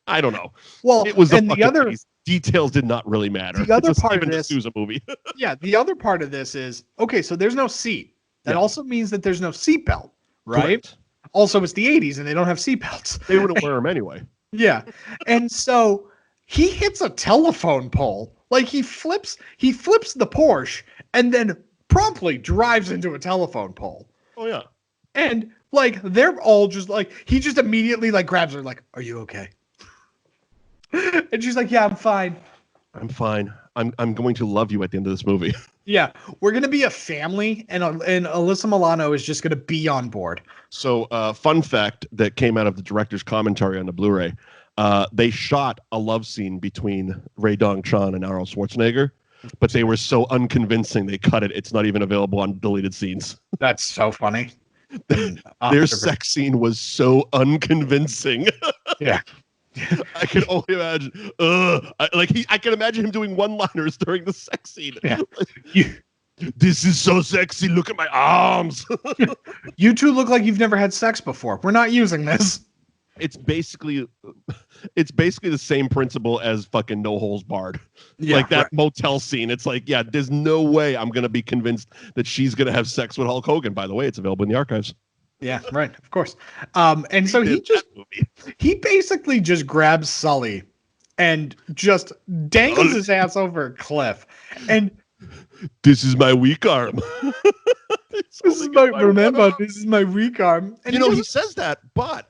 I don't know. Well, it was and the other details did not really matter. The other part of this D'Souza movie. Yeah, the other part of this is okay. So there's no seat. That also means that there's no seatbelt, right? Correct. Also, it's the 80s and they don't have seatbelts. They wouldn't wear them anyway. Yeah, and so he hits a telephone pole. He flips the Porsche and then promptly drives into a telephone pole. Oh yeah. And Like, they're all just like, he just immediately like grabs her like, are you okay? And she's like, yeah, I'm fine. I'm fine. I'm going to love you at the end of this movie. Yeah, we're going to be a family, and Alyssa Milano is just going to be on board. So, fun fact that came out of the director's commentary on the Blu-ray, they shot a love scene between Ray Dong-chan and Arnold Schwarzenegger, but they were so unconvincing they cut it. It's not even available on deleted scenes. That's so funny. Their sex scene was so unconvincing. Yeah. I can only imagine. I can imagine him doing one-liners during the sex scene. Yeah. This is so sexy. Look at my arms. You two look like you've never had sex before. We're not using this. It's basically the same principle as fucking No Holes Barred. Yeah, like that right. motel scene. It's like, yeah, there's no way I'm gonna be convinced that she's gonna have sex with Hulk Hogan. By the way, it's available in the archives. Yeah, right. Of course. And so he basically just grabs Sully and just dangles his ass over a cliff. And this is my weak arm. this is my weak arm. And he says that,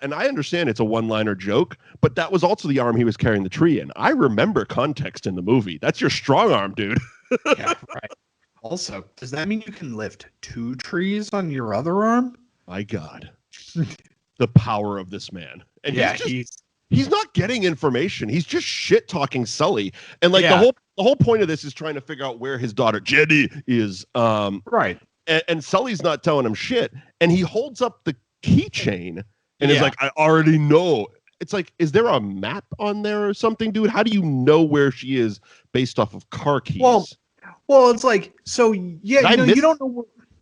and I understand it's a one-liner joke, but that was also the arm he was carrying the tree in. I remember context in the movie. That's your strong arm, dude. Yeah, right. Also, does that mean you can lift 2 trees on your other arm? My God, the power of this man. And yeah, he's not getting information. He's just shit talking Sully. And like the whole point of this is trying to figure out where his daughter Jenny is. Right. And Sully's not telling him shit. And he holds up the keychain and is like, I already know. It's like, is there a map on there or something, dude? How do you know where she is based off of car keys? Well, it's like, so yeah,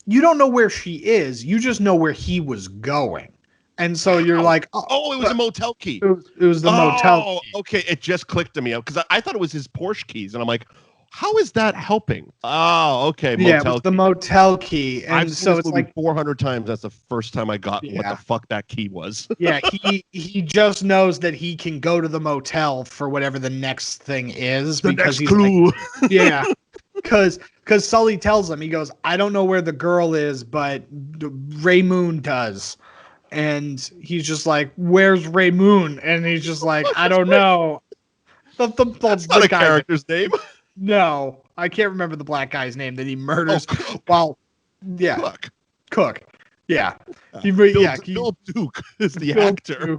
you don't know where she is. You just know where he was going. And so you're like, it was a motel key. It was the motel key. Okay. It just clicked to me because I thought it was his Porsche keys. And I'm like, how is that helping? Oh, okay. Yeah, it was the motel key. And I've seen so this it's movie like 400 times. That's the first time I got what the fuck that key was. Yeah, he just knows that he can go to the motel for whatever the next thing is. Because he's clue. Like, yeah. Because Sully tells him, he goes, I don't know where the girl is, but Ray Moon does. And he's just like, where's Ray Moon? And he's just like, I don't know. That's not a character's name. No, I can't remember the black guy's name that he murders. Cook. Yeah. Bill Duke is the actor.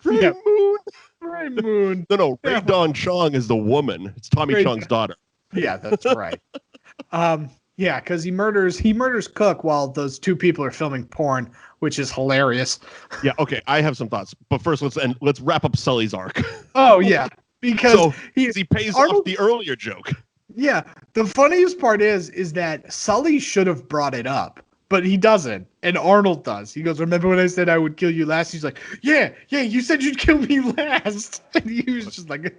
Ray Moon. Ray Moon. No. Ray Dawn Chong is the woman. It's Tommy Chong's daughter. Yeah, that's right. Because he murders Cook while those 2 people are filming porn, which is hilarious. Yeah, okay, I have some thoughts, but first let's wrap up Sully's arc. Oh yeah, because he pays off the earlier joke. Yeah, the funniest part is that Sully should have brought it up, but he doesn't, and Arnold does. He goes, "Remember when I said I would kill you last?" He's like, "Yeah, you said you'd kill me last," and he was just like,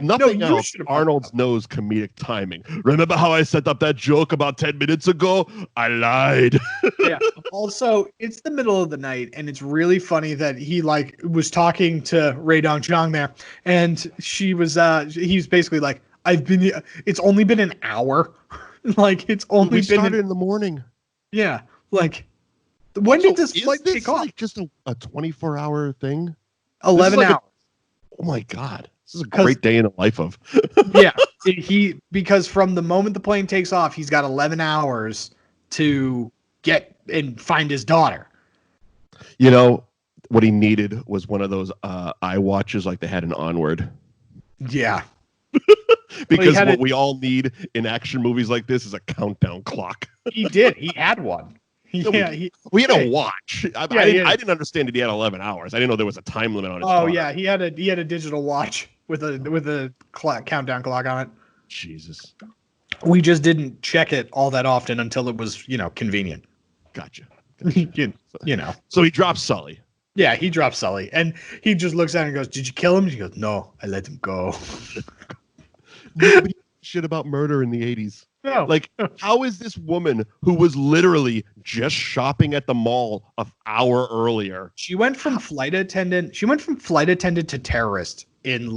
nothing no, else. Arnold knows comedic timing. Remember how I set up that joke about 10 minutes ago? I lied. Yeah. Also, it's the middle of the night, and it's really funny that he was talking to Ray Dong Chong there, and he's basically like, it's only been an hour. We started in the morning. Yeah. When did this flight take off? Just a 24-hour thing? 11 hours. Oh my God. This is a great day in the life of. Yeah. Because from the moment the plane takes off, he's got 11 hours to get and find his daughter. You know, what he needed was one of those iWatches like they had in Onward. Yeah. Because what we all need in action movies like this is a countdown clock. He did. He had one. We had a watch. I didn't understand that he had 11 hours. I didn't know there was a time limit on his car. Yeah, he had a digital watch with a countdown clock on it. Jesus. We just didn't check it all that often until it was, convenient. Gotcha. So he drops Sully. Yeah, he drops Sully, and he just looks at him and goes, "Did you kill him?" She goes, "No, I let him go." Nobody shit about murder in the 80s. No. How is this woman who was literally just shopping at the mall an hour earlier? She went from flight attendant to terrorist in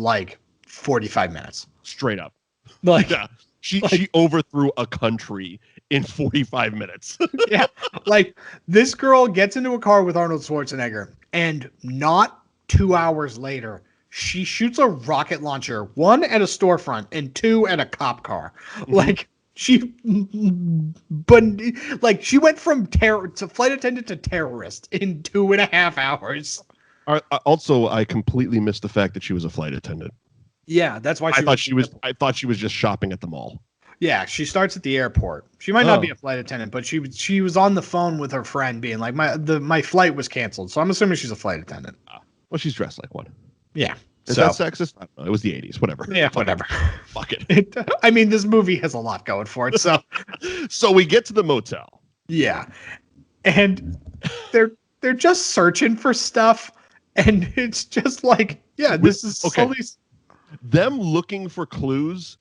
45 minutes. Straight up. Yeah. She overthrew a country in 45 minutes. Yeah. Like, this girl gets into a car with Arnold Schwarzenegger, and not 2 hours later, she shoots a rocket launcher, 1 at a storefront and 2 at a cop car. Like, she went from terror to flight attendant to terrorist in 2.5 hours. Also, I completely missed the fact that she was a flight attendant. Yeah, that's why I thought she was just shopping at the mall. Yeah, she starts at the airport. She might not be a flight attendant, but she was on the phone with her friend, being like, my flight was canceled. So I'm assuming she's a flight attendant. Well, she's dressed like one. Yeah. Is that sexist? I don't know. It was the 80s. Whatever. Yeah, whatever. Fuck it. I mean, this movie has a lot going for it. So, so we get to the motel. Yeah, and they're just searching for stuff, and it's just like, yeah, this is okay. Them looking for clues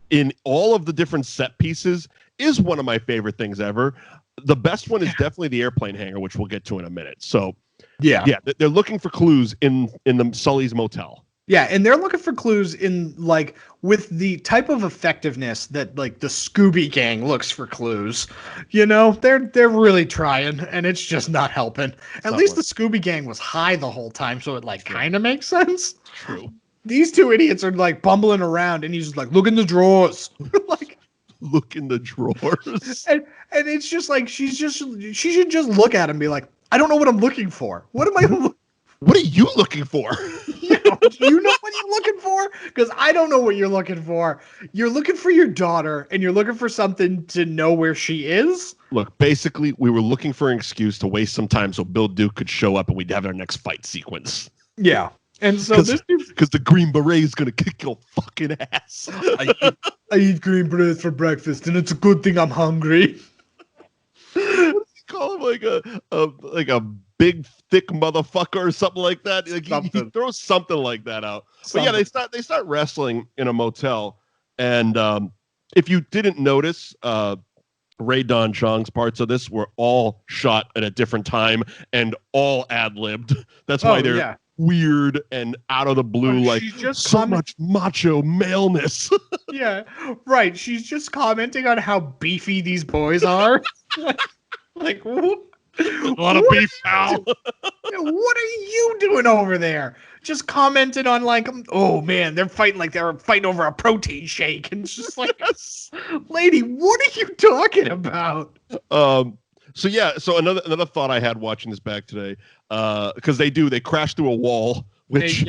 in all of the different set pieces is one of my favorite things ever. The best one is definitely the airplane hangar, which we'll get to in a minute. So. Yeah, they're looking for clues in the Sully's motel. Yeah, and they're looking for clues in, like, with the type of effectiveness that, like, the Scooby Gang looks for clues. You know, they're really trying, and it's just not helping. At least the Scooby Gang was high the whole time, so it, like, kind of makes sense. True. These two idiots are, like, bumbling around, and he's just like, look in the drawers. Like, look in the drawers. And it's just like, she should just look at him and be like, I don't know what I'm looking for. What am I? What are you looking for? Do you know what you're looking for? Because I don't know what you're looking for. You're looking for your daughter, and you're looking for something to know where she is. Look, basically, we were looking for an excuse to waste some time so Bill Duke could show up and we'd have our next fight sequence. Yeah. And so because the Green Beret is going to kick your fucking ass. I eat green berets for breakfast, and it's a good thing I'm hungry. Call him like a big thick motherfucker or something like that. Like he throws something like that out. But yeah, they start wrestling in a motel, and if you didn't notice, Ray Don Chong's parts of this were all shot at a different time and all ad-libbed. That's why they're weird and out of the blue, like just so much macho maleness. Yeah, right. She's just commenting on how beefy these boys are. Like, a lot of beef, pal. What are you doing over there? Just commented on, like, oh man, they're fighting over a protein shake, and it's just like, lady, what are you talking about? So another thought I had watching this back today, because they crash through a wall, which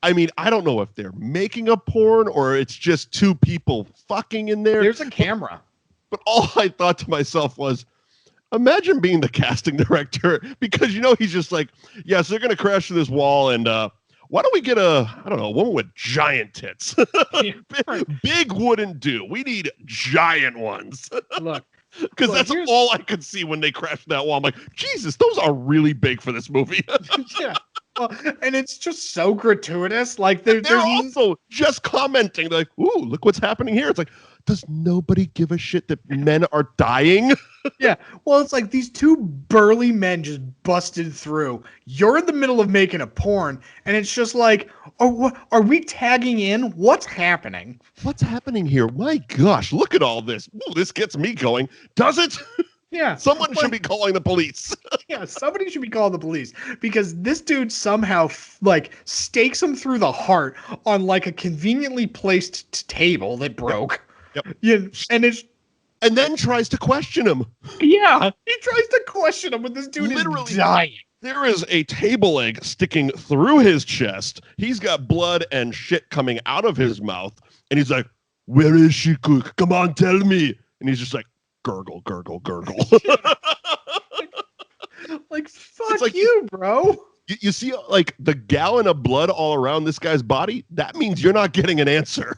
I mean, I don't know if they're making a porn or it's just two people fucking in there. There's a camera, but all I thought to myself was, imagine being the casting director, because he's just like, so they're gonna crash through this wall, and why don't we get a woman with giant tits? Big wouldn't do. We need giant ones. Look, because that's all I could see when they crashed that wall. I'm like, Jesus, those are really big for this movie. Yeah. Well, and it's just so gratuitous. Like they're also just commenting, like, "Ooh, look what's happening here." It's like, does nobody give a shit that men are dying? Yeah. Well, it's like these two burly men just busted through. You're in the middle of making a porn, and it's just like, oh, are we tagging in? What's happening? What's happening here? My gosh, look at all this. Ooh, this gets me going. Does it? Yeah. Someone should be calling the police. Yeah, somebody should be calling the police, because this dude somehow stakes him through the heart on like a conveniently placed table that broke. Yep. Yeah, and then tries to question him. Yeah, he tries to question him when this dude literally is dying. There is a table leg sticking through his chest. He's got blood and shit coming out of his mouth, and he's like, "Where is she, Cook? Come on, tell me." And he's just like, gurgle, gurgle, gurgle. Like, fuck like, you, bro. You see, like, the gallon of blood all around this guy's body? That means you're not getting an answer.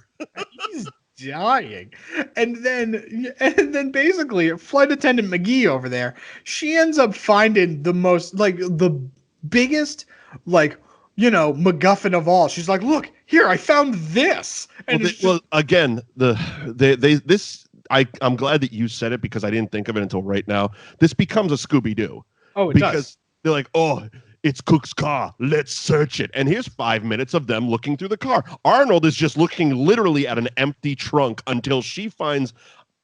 He's dying. And then basically, Flight Attendant McGee over there, she ends up finding the most, like, the biggest, like, MacGuffin of all. She's like, look, here, I found this. And again, I'm glad that you said it, because I didn't think of it until right now. This becomes a Scooby-Doo. Oh, because they're like, oh, it's Cook's car. Let's search it. And here's 5 minutes of them looking through the car. Arnold is just looking literally at an empty trunk until she finds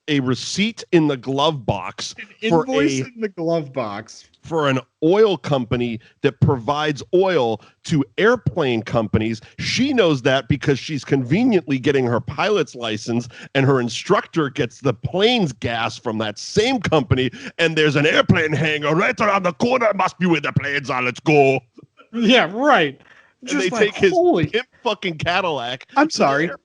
a receipt in the glove box for Invoice in the glove box for an oil company that provides oil to airplane companies. She knows that because she's conveniently getting her pilot's license, and her instructor gets the plane's gas from that same company. And there's an airplane hangar right around the corner. Must be where the planes are. Let's go. Yeah, right. And Just they like, take his holy, pimp fucking Cadillac. I'm to the sorry. airport.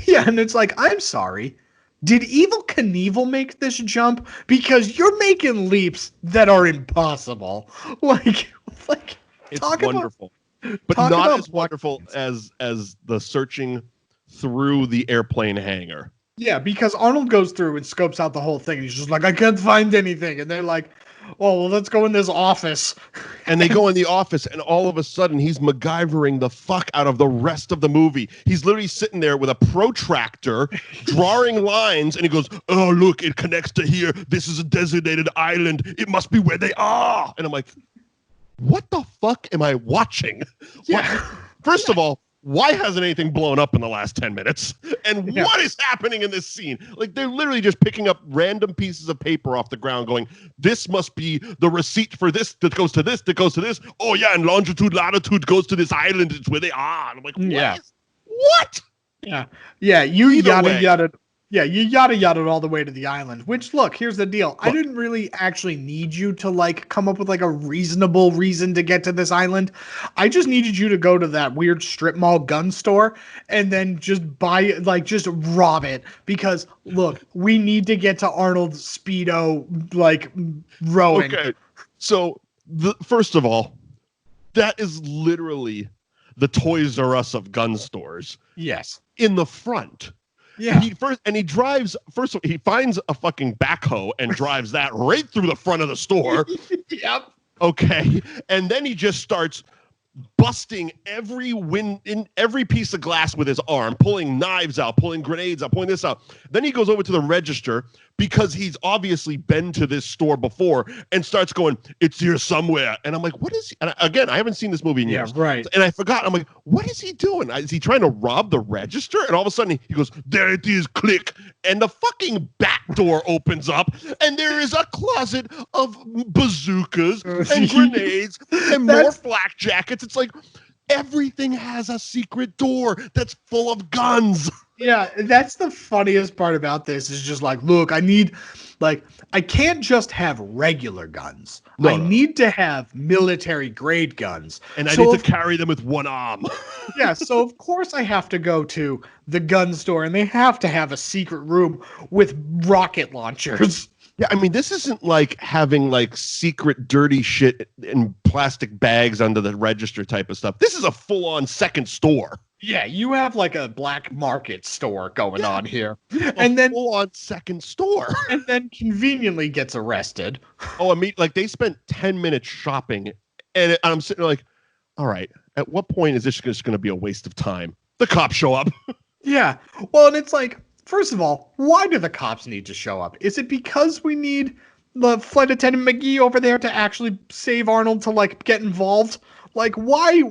Yeah, and it's like, I'm sorry. Did Evel Knievel make this jump? Because you're making leaps that are impossible. Like It's talk wonderful, but talk not about as wonderful as the searching through the airplane hangar. Yeah, because Arnold goes through and scopes out the whole thing. He's just like, I can't find anything. And they're like, oh, well, let's go in this office. And they go in the office, and all of a sudden, he's MacGyvering the fuck out of the rest of the movie. He's literally sitting there with a protractor, drawing lines, and he goes, oh, look, it connects to here. This is a designated island. It must be where they are. And I'm like, what the fuck am I watching? Yeah. First of all, why hasn't anything blown up in the last 10 minutes? And what is happening in this scene? Like, they're literally just picking up random pieces of paper off the ground going, this must be the receipt for this that goes to this, that goes to this. Oh, yeah, and longitude, latitude goes to this island. It's where they are. And I'm like, what? Yeah. Yeah, you Either yada way. yada. Yeah, you yada yada all the way to the island. Which, look, here's the deal. I didn't really actually need you to like come up with like a reasonable reason to get to this island. I just needed you to go to that weird strip mall gun store and then just buy like just rob it. Because look, we need to get to Arnold's Speedo like rowing. Okay, so first of all, that is literally the Toys R Us of gun stores. Yes. In the front. Yeah. He finds a fucking backhoe and drives that right through the front of the store. Yep. Okay. And then he just starts busting every piece of glass with his arm, pulling knives out, pulling grenades out, pulling this out. Then he goes over to the register because he's obviously been to this store before and starts going, it's here somewhere. And I'm like, what is he? And again, I haven't seen this movie in years. Yeah, right. And I forgot. I'm like, what is he doing? Is he trying to rob the register? And all of a sudden he goes, there it is, click. And the fucking back door opens up and there is a closet of bazookas and grenades and more flak jackets. It's like everything has a secret door that's full of guns. Yeah, that's the funniest part about this is just like, look, I can't just have regular guns. I need to have military grade guns. And I need to carry them with one arm. Yeah, so of course I have to go to the gun store and they have to have a secret room with rocket launchers. Yeah, I mean, this isn't like having like secret dirty shit in plastic bags under the register type of stuff. This is a full-on second store. Yeah, you have like a black market store going on here. And then full-on second store. And then conveniently gets arrested. Oh, I mean, like they spent 10 minutes shopping and I'm sitting there like, all right, at what point is this just going to be a waste of time? The cops show up. Yeah. Well, and it's like, first of all, why do the cops need to show up? Is it because we need the flight attendant McGee over there to actually save Arnold to like get involved? Like, why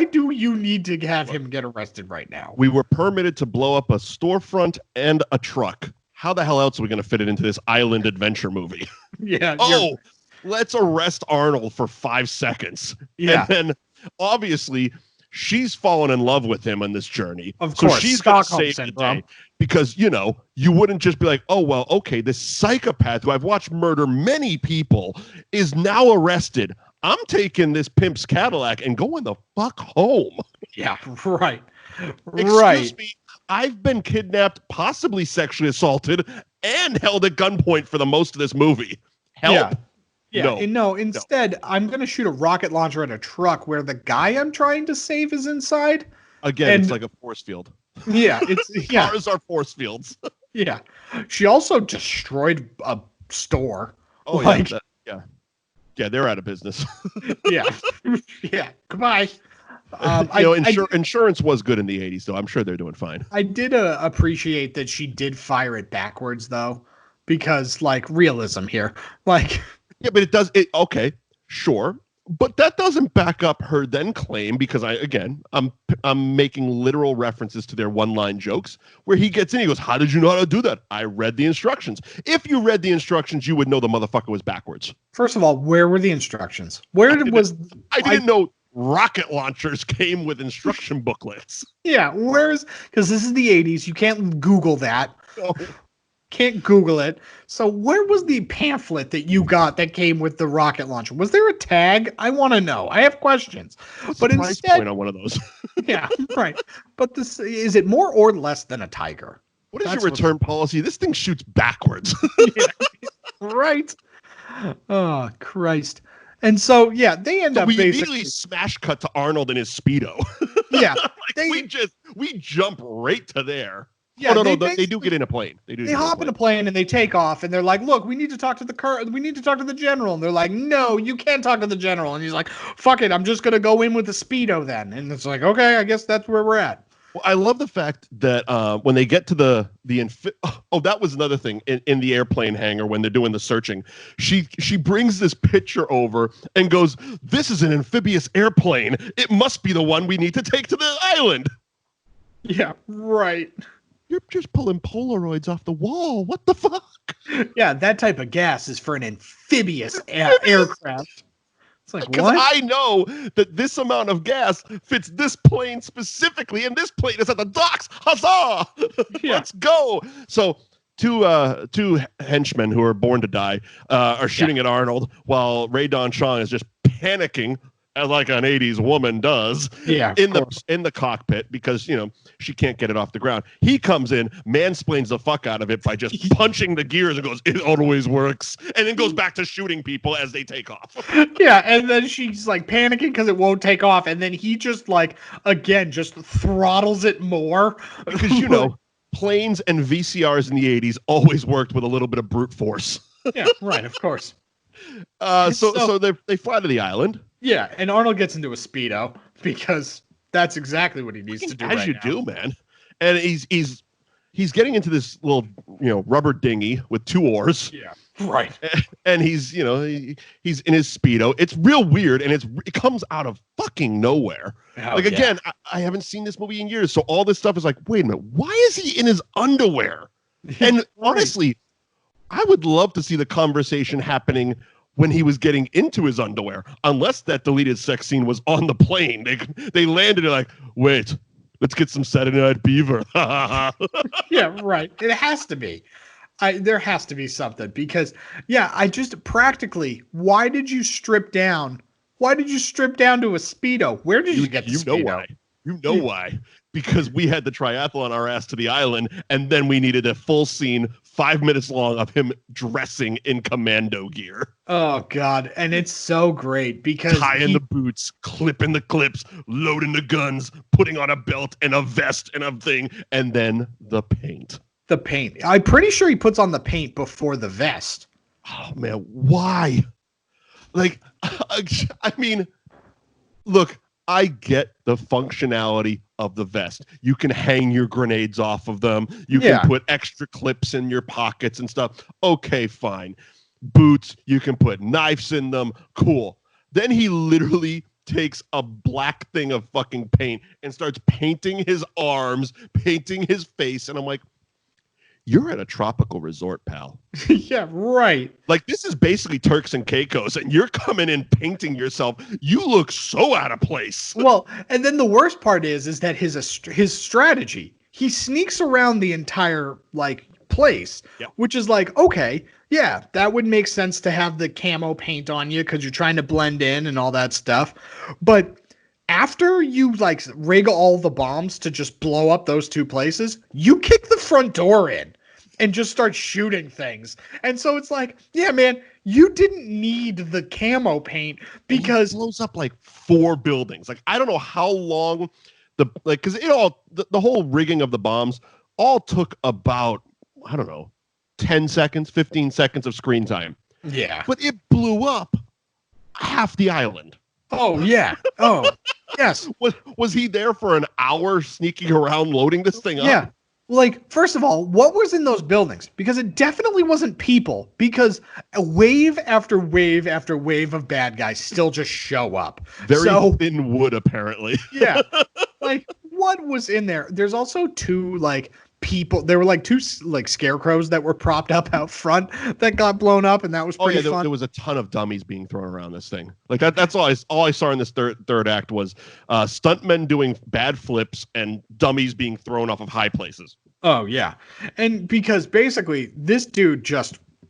do you need to have him get arrested right now? We were permitted to blow up a storefront and a truck. How the hell else are we going to fit it into this island adventure movie? Yeah. Let's arrest Arnold for 5 seconds. Yeah. And then obviously she's fallen in love with him on this journey. Of course. So she's going to Stockholm save the syndrome. day. Because, you know, you wouldn't just be like, oh, well, okay, this psychopath who I've watched murder many people is now arrested. I'm taking this pimp's Cadillac and going the fuck home. Yeah, right. Excuse me, I've been kidnapped, possibly sexually assaulted, and held at gunpoint for the most of this movie. Help. Yeah. Instead, I'm going to shoot a rocket launcher at a truck where the guy I'm trying to save is inside. Again, it's like a force field. Yeah, Cars are force fields. Yeah. She also destroyed a store. Oh, like, yeah, they're out of business. Yeah. Yeah. Goodbye. Insurance was good in the 80s, though. I'm sure they're doing fine. I did appreciate that she did fire it backwards, though, because, like, realism here. Like, yeah, but okay, sure. But that doesn't back up her then claim, because I'm making literal references to their one-line jokes where he gets in, he goes, "How did you know how to do that?" "I read the instructions." If you read the instructions, you would know the motherfucker was backwards. First of all, where were the instructions? I didn't know rocket launchers came with instruction booklets. Yeah, because this is the 80s. You can't Google that. No. Can't Google it. So where was the pamphlet that you got that came with the rocket launcher? Was there a tag? I want to know. I have questions. What's but the price instead, point on one of those? Yeah, right. But this is it more or less than a Tiger? What is your return policy? This thing shoots backwards. Yeah, right. Oh, Christ. And so, yeah, they end up we basically immediately smash cut to Arnold in his Speedo. Yeah. we jump right to there. Yeah, they do get in a plane. They hop in a plane and they take off and they're like, "Look, we need to talk to the general." And they're like, "No, you can't talk to the general." And he's like, "Fuck it, I'm just gonna go in with the Speedo then." And it's like, okay, I guess that's where we're at. Well, I love the fact that when they get to that was another thing in the airplane hangar when they're doing the searching. She brings this picture over and goes, "This is an amphibious airplane. It must be the one we need to take to the island." Yeah, right. You're just pulling Polaroids off the wall. What the fuck? Yeah, that type of gas is for an amphibious aircraft. It's like, what? I know that this amount of gas fits this plane specifically, and this plane is at the docks. Huzzah! Yeah. Let's go. So two henchmen who are born to die are shooting at Arnold while Ray Don Chong is just panicking like an 80s woman does in the cockpit because, she can't get it off the ground. He comes in, mansplains the fuck out of it by just punching the gears and goes, "It always works," and then goes back to shooting people as they take off. Yeah, and then she's like panicking because it won't take off, and then he just just throttles it more. Because, planes and VCRs in the 80s always worked with a little bit of brute force. Yeah, right, of course. So they fly to the island. Yeah, and Arnold gets into a Speedo because that's exactly what he needs to do. As you do, man. And he's getting into this little rubber dinghy with two oars. Yeah, right. And he's he's in his Speedo. It's real weird, and it comes out of fucking nowhere. Again, I haven't seen this movie in years, so all this stuff is like, wait a minute, why is he in his underwear? And honestly, I would love to see the conversation happening when he was getting into his underwear, unless that deleted sex scene was on the plane. They landed and like, "Wait, let's get some Saturday Night Beaver." Yeah, right. It has to be. There has to be something because, I just practically, why did you strip down? Why did you strip down to a Speedo? Where did you get the Speedo? You know why. You know why. Because we had the triathlon our ass to the island, and then we needed a full scene, 5 minutes long, of him dressing in commando gear. Oh, God. And it's so great because tying the boots, clipping the clips, loading the guns, putting on a belt and a vest and a thing, and then the paint. The paint. I'm pretty sure he puts on the paint before the vest. Oh, man. Why? I mean, look, I get the functionality of the vest. You can hang your grenades off of them. You can put extra clips in your pockets and stuff. Okay, fine. Boots, you can put knives in them. Cool. Then he literally takes a black thing of fucking paint and starts painting his arms, painting his face. And I'm like, you're at a tropical resort, pal. Yeah, right. This is basically Turks and Caicos, and you're coming in painting yourself. You look so out of place. Well, and then the worst part is that his strategy. He sneaks around the entire place, which is okay, yeah, that would make sense to have the camo paint on you because you're trying to blend in and all that stuff. But after you rig all the bombs to just blow up those two places, you kick the front door in and just start shooting things. And so it's yeah, man, you didn't need the camo paint because it blows up 4 buildings. I don't know how long because the whole rigging of the bombs all took about, I don't know, 10 seconds, 15 seconds of screen time. Yeah. But it blew up half the island. Oh, yeah. Oh, yes. Was he there for an hour sneaking around loading this thing up? Like, first of all, what was in those buildings? Because it definitely wasn't people, because a wave after wave after wave of bad guys still just show up. Very thin wood, apparently. Yeah. Like, what was in there? There's also two, like, people. There were, like, two, like, scarecrows that were propped up out front that got blown up, and that was pretty fun. There was a ton of dummies being thrown around this thing. Like, that's all I saw in this third act was stuntmen doing bad flips and dummies being thrown off of high places. Oh, yeah. And because basically this dude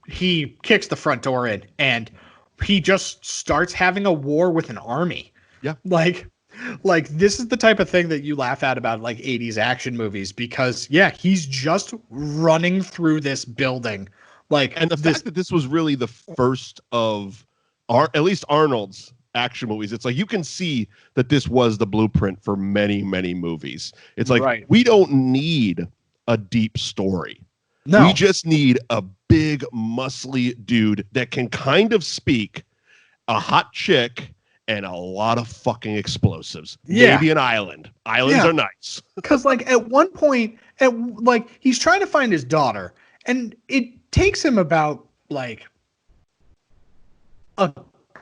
he kicks the front door in and he just starts having a war with an army. Yeah. Like this is the type of thing that you laugh at about like 80s action movies because he's just running through this building. And the fact that this was really the first of at least Arnold's action movies, it's like you can see that this was the blueprint for many, many movies. It's like we don't need a deep story. No. We just need a big, muscly dude that can kind of speak, a hot chick, and a lot of fucking explosives. Yeah. Maybe an island. Islands are nice. Because, like, at one point, he's trying to find his daughter, and it takes him about, like, a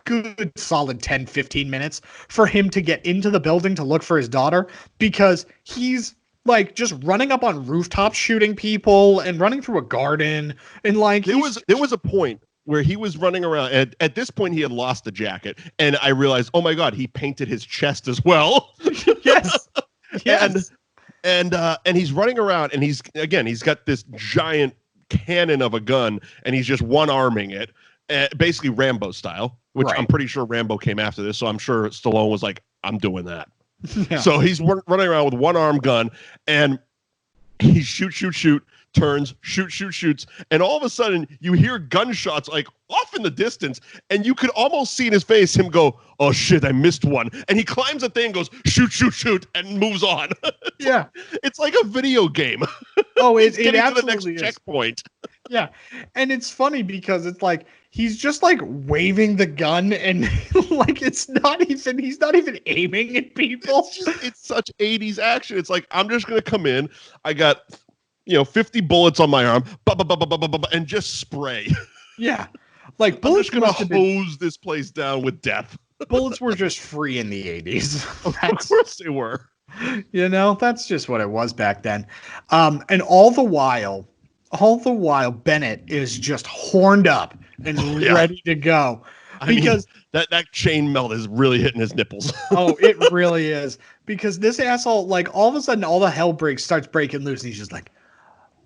good solid 10, 15 minutes for him to get into the building to look for his daughter, because he's like just running up on rooftops shooting people and running through a garden, and like there was a point where he was running around, and at this point he had lost the jacket, and I realized, oh my god, he painted his chest as well. Yes. And he's running around, and he's got this giant cannon of a gun, and he's just one-arming it, basically Rambo style, which I'm pretty sure Rambo came after this, so I'm sure Stallone was like, I'm doing that. Yeah. So he's running around with one arm gun, and he shoot, turns, shoots, and all of a sudden you hear gunshots like off in the distance, and you could almost see in his face him go, oh shit, I missed one, and he climbs the thing and goes shoot, and moves on. Yeah, it's like a video game. Oh, it getting absolutely to the next checkpoint. Yeah, and it's funny because it's like he's just like waving the gun, and like he's not even aiming at people. It's such 80s action. It's like, I'm just gonna come in. I got 50 bullets on my arm, and just spray. Yeah, like bullets. I'm just gonna hose this place down with death. Bullets were just free in the 80s. Of course they were. That's just what it was back then. And all the while, Bennett is just horned up and ready to go. Because that chain melt is really hitting his nipples. Oh, it really is. Because this asshole, like, all of a sudden, all the hell starts breaking loose, and he's just like,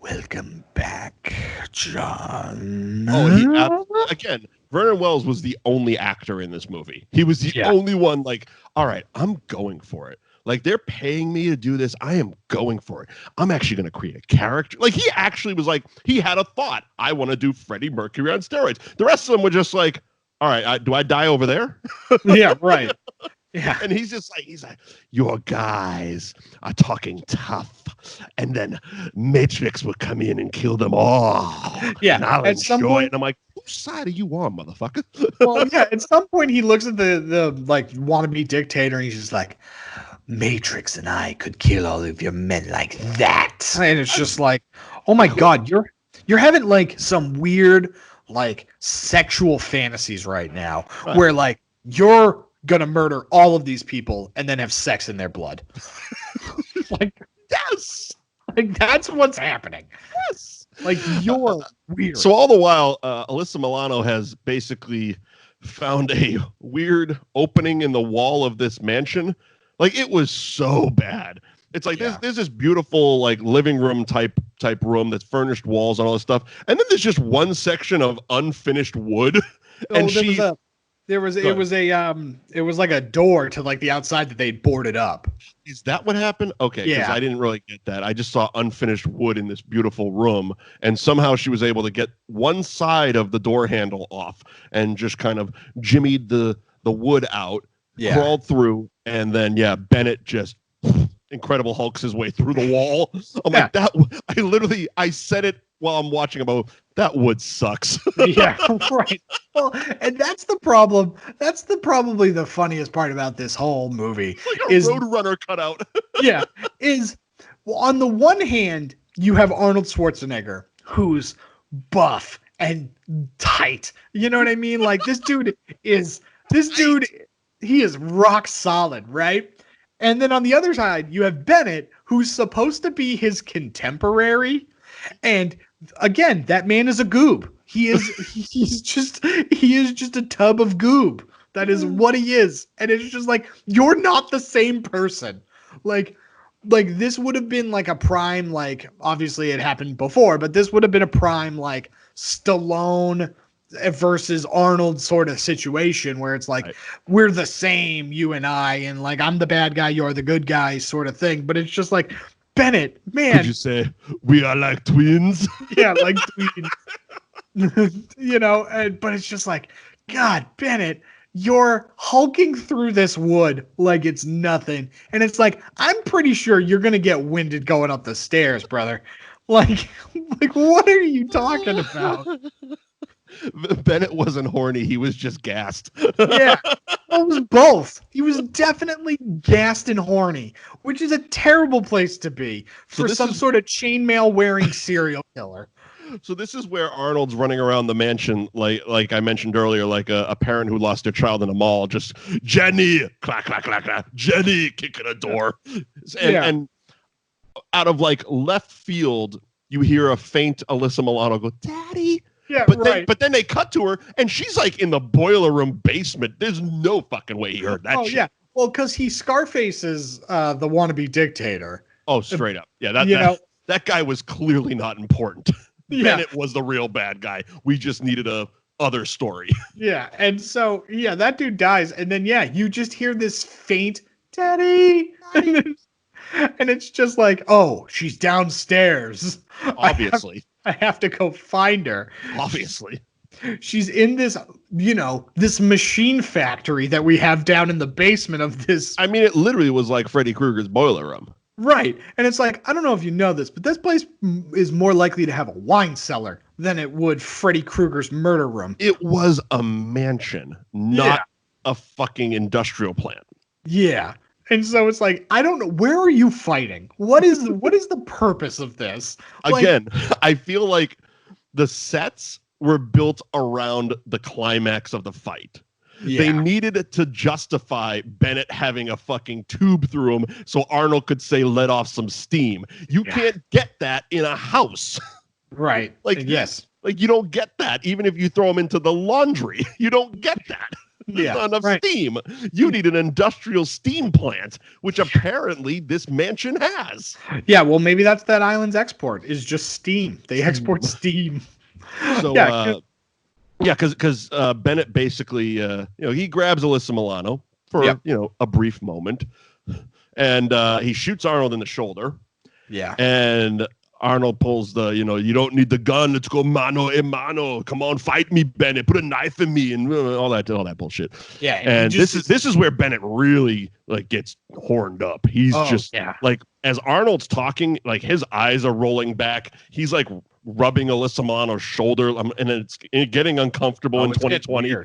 welcome back, John. Oh, again, Vernon Wells was the only actor in this movie. He was the only one, like, all right, I'm going for it. Like, they're paying me to do this. I am going for it. I'm actually going to create a character. Like, he actually was like, he had a thought. I want to do Freddie Mercury on steroids. The rest of them were just like, all right, do I die over there? Yeah, right. Yeah. And he's like, your guys are talking tough. And then Matrix will come in and kill them all. Yeah. And I'll enjoy it. And I'm like, whose side are you on, motherfucker? Well, yeah. At some point, he looks at the like wannabe dictator, and he's just like, Matrix and I could kill all of your men like that. And it's just like, oh my god, you're having like some weird like sexual fantasies right now, where like you're gonna murder all of these people and then have sex in their blood. Like, yes, like that's what's happening. Yes, like you're weird. So all the while, Alyssa Milano has basically found a weird opening in the wall of this mansion. Like, it was so bad. It's like there's this beautiful like living room type room that's furnished walls and all this stuff, and then there's just one section of unfinished wood. And it was like a door to like the outside that they'd boarded up. Is that what happened? Okay, because I didn't really get that. I just saw unfinished wood in this beautiful room, and somehow she was able to get one side of the door handle off and just kind of jimmied the wood out, crawled through, and then Bennett just Incredible Hulks his way through the wall. I'm like, I said it while I'm watching about that wood sucks. Yeah, right. Well, and that's the problem. That's probably the funniest part about this whole movie. It's like a Roadrunner cutout. Is on the one hand, you have Arnold Schwarzenegger, who's buff and tight. You know what I mean? Like this dude, he is rock solid, right? And then on the other side, you have Bennett, who's supposed to be his contemporary. And again, that man is a goob. He is just a tub of goob. That is what he is. And it's just like, you're not the same person. Like this would have been like a prime, like obviously it happened before, but this would have been a prime like Stallone versus Arnold sort of situation where it's like, we're the same, you and I, and like I'm the bad guy, you're the good guy sort of thing. But it's just like, Bennett, man. Could you say we are like twins? Yeah, like twins. You know, but it's just like, God, Bennett, you're hulking through this wood like it's nothing. And it's like, I'm pretty sure you're going to get winded going up the stairs, brother. Like what are you talking about? Bennett wasn't horny. He was just gassed. Yeah, it was both. He was definitely gassed and horny, which is a terrible place to be for some sort of chainmail wearing serial killer. So this is where Arnold's running around the mansion, like I mentioned earlier, like a parent who lost their child in a mall, just Jenny, clack, clack, clack, clack, Jenny, kicking a door. And out of like left field, you hear a faint Alyssa Milano go, Daddy. Yeah, but then they cut to her, and she's like in the boiler room basement. There's no fucking way he heard that shit. Yeah. Well, because he Scarfaces the wannabe dictator. Oh, straight up. Yeah, that guy was clearly not important. Yeah. Bennett was the real bad guy. We just needed a other story. Yeah, and so, that dude dies, and then, you just hear this faint, Daddy! And it's just like, oh, she's downstairs. Obviously. I have to go find her. Obviously. She's in this, this machine factory that we have down in the basement of this. I mean, it literally was like Freddy Krueger's boiler room. Right. And it's like, I don't know if you know this, but this place is more likely to have a wine cellar than it would Freddy Krueger's murder room. It was a mansion, not a fucking industrial plant. Yeah. And so it's like, I don't know. Where are you fighting? What is the purpose of this? Again, I feel like the sets were built around the climax of the fight. Yeah. They needed to justify Bennett having a fucking tube through him so Arnold could say, let off some steam. You can't get that in a house. Right. Yes. Like you don't get that. Even if you throw him into the laundry, you don't get that. Yeah, enough steam. You need an industrial steam plant, which apparently this mansion has. Yeah, well, maybe that's that island's export is just steam. They export steam. So, because Bennett basically, he grabs Alyssa Milano for a brief moment, and he shoots Arnold in the shoulder. Yeah, and Arnold pulls the, you don't need the gun. Let's go mano a mano. Come on, fight me, Bennett. Put a knife in me, and all that bullshit. Yeah, and this is where Bennett really like gets horned up. He's like, as Arnold's talking, like his eyes are rolling back. He's like rubbing Alyssa Milano's shoulder, and it's getting uncomfortable in 2020.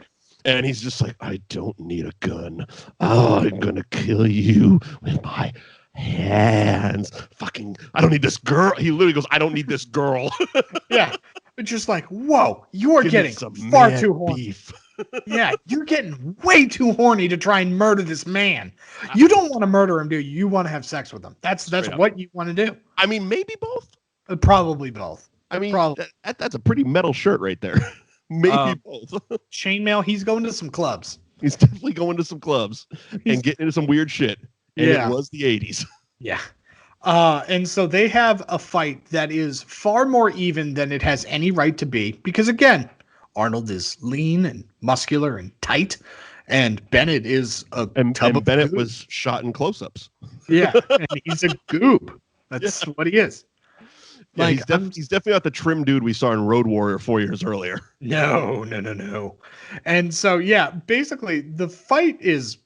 And he's just like, I don't need a gun. Oh, I'm gonna kill you with my hands. Fucking, I don't need this girl. He literally goes, I don't need this girl. Yeah. It's just like, whoa, you are getting far too horny. Yeah, you're getting way too horny to try and murder this man. You don't want to murder him, do you? You want to have sex with him. That's what you want to do. I mean, maybe both. Probably both. I mean, that's a pretty metal shirt right there. Maybe both. Chainmail, he's going to some clubs. He's definitely going to some clubs and getting into some weird shit. And it was the 80s. Yeah. And so they have a fight that is far more even than it has any right to be. Because, again, Arnold is lean and muscular and tight. And Bennett is a tub of Bennett goop. Was shot in close-ups. Yeah. And he's a goop. That's what he is. Yeah, he's definitely not the trim dude we saw in Road Warrior 4 years earlier. No. And so, basically, the fight is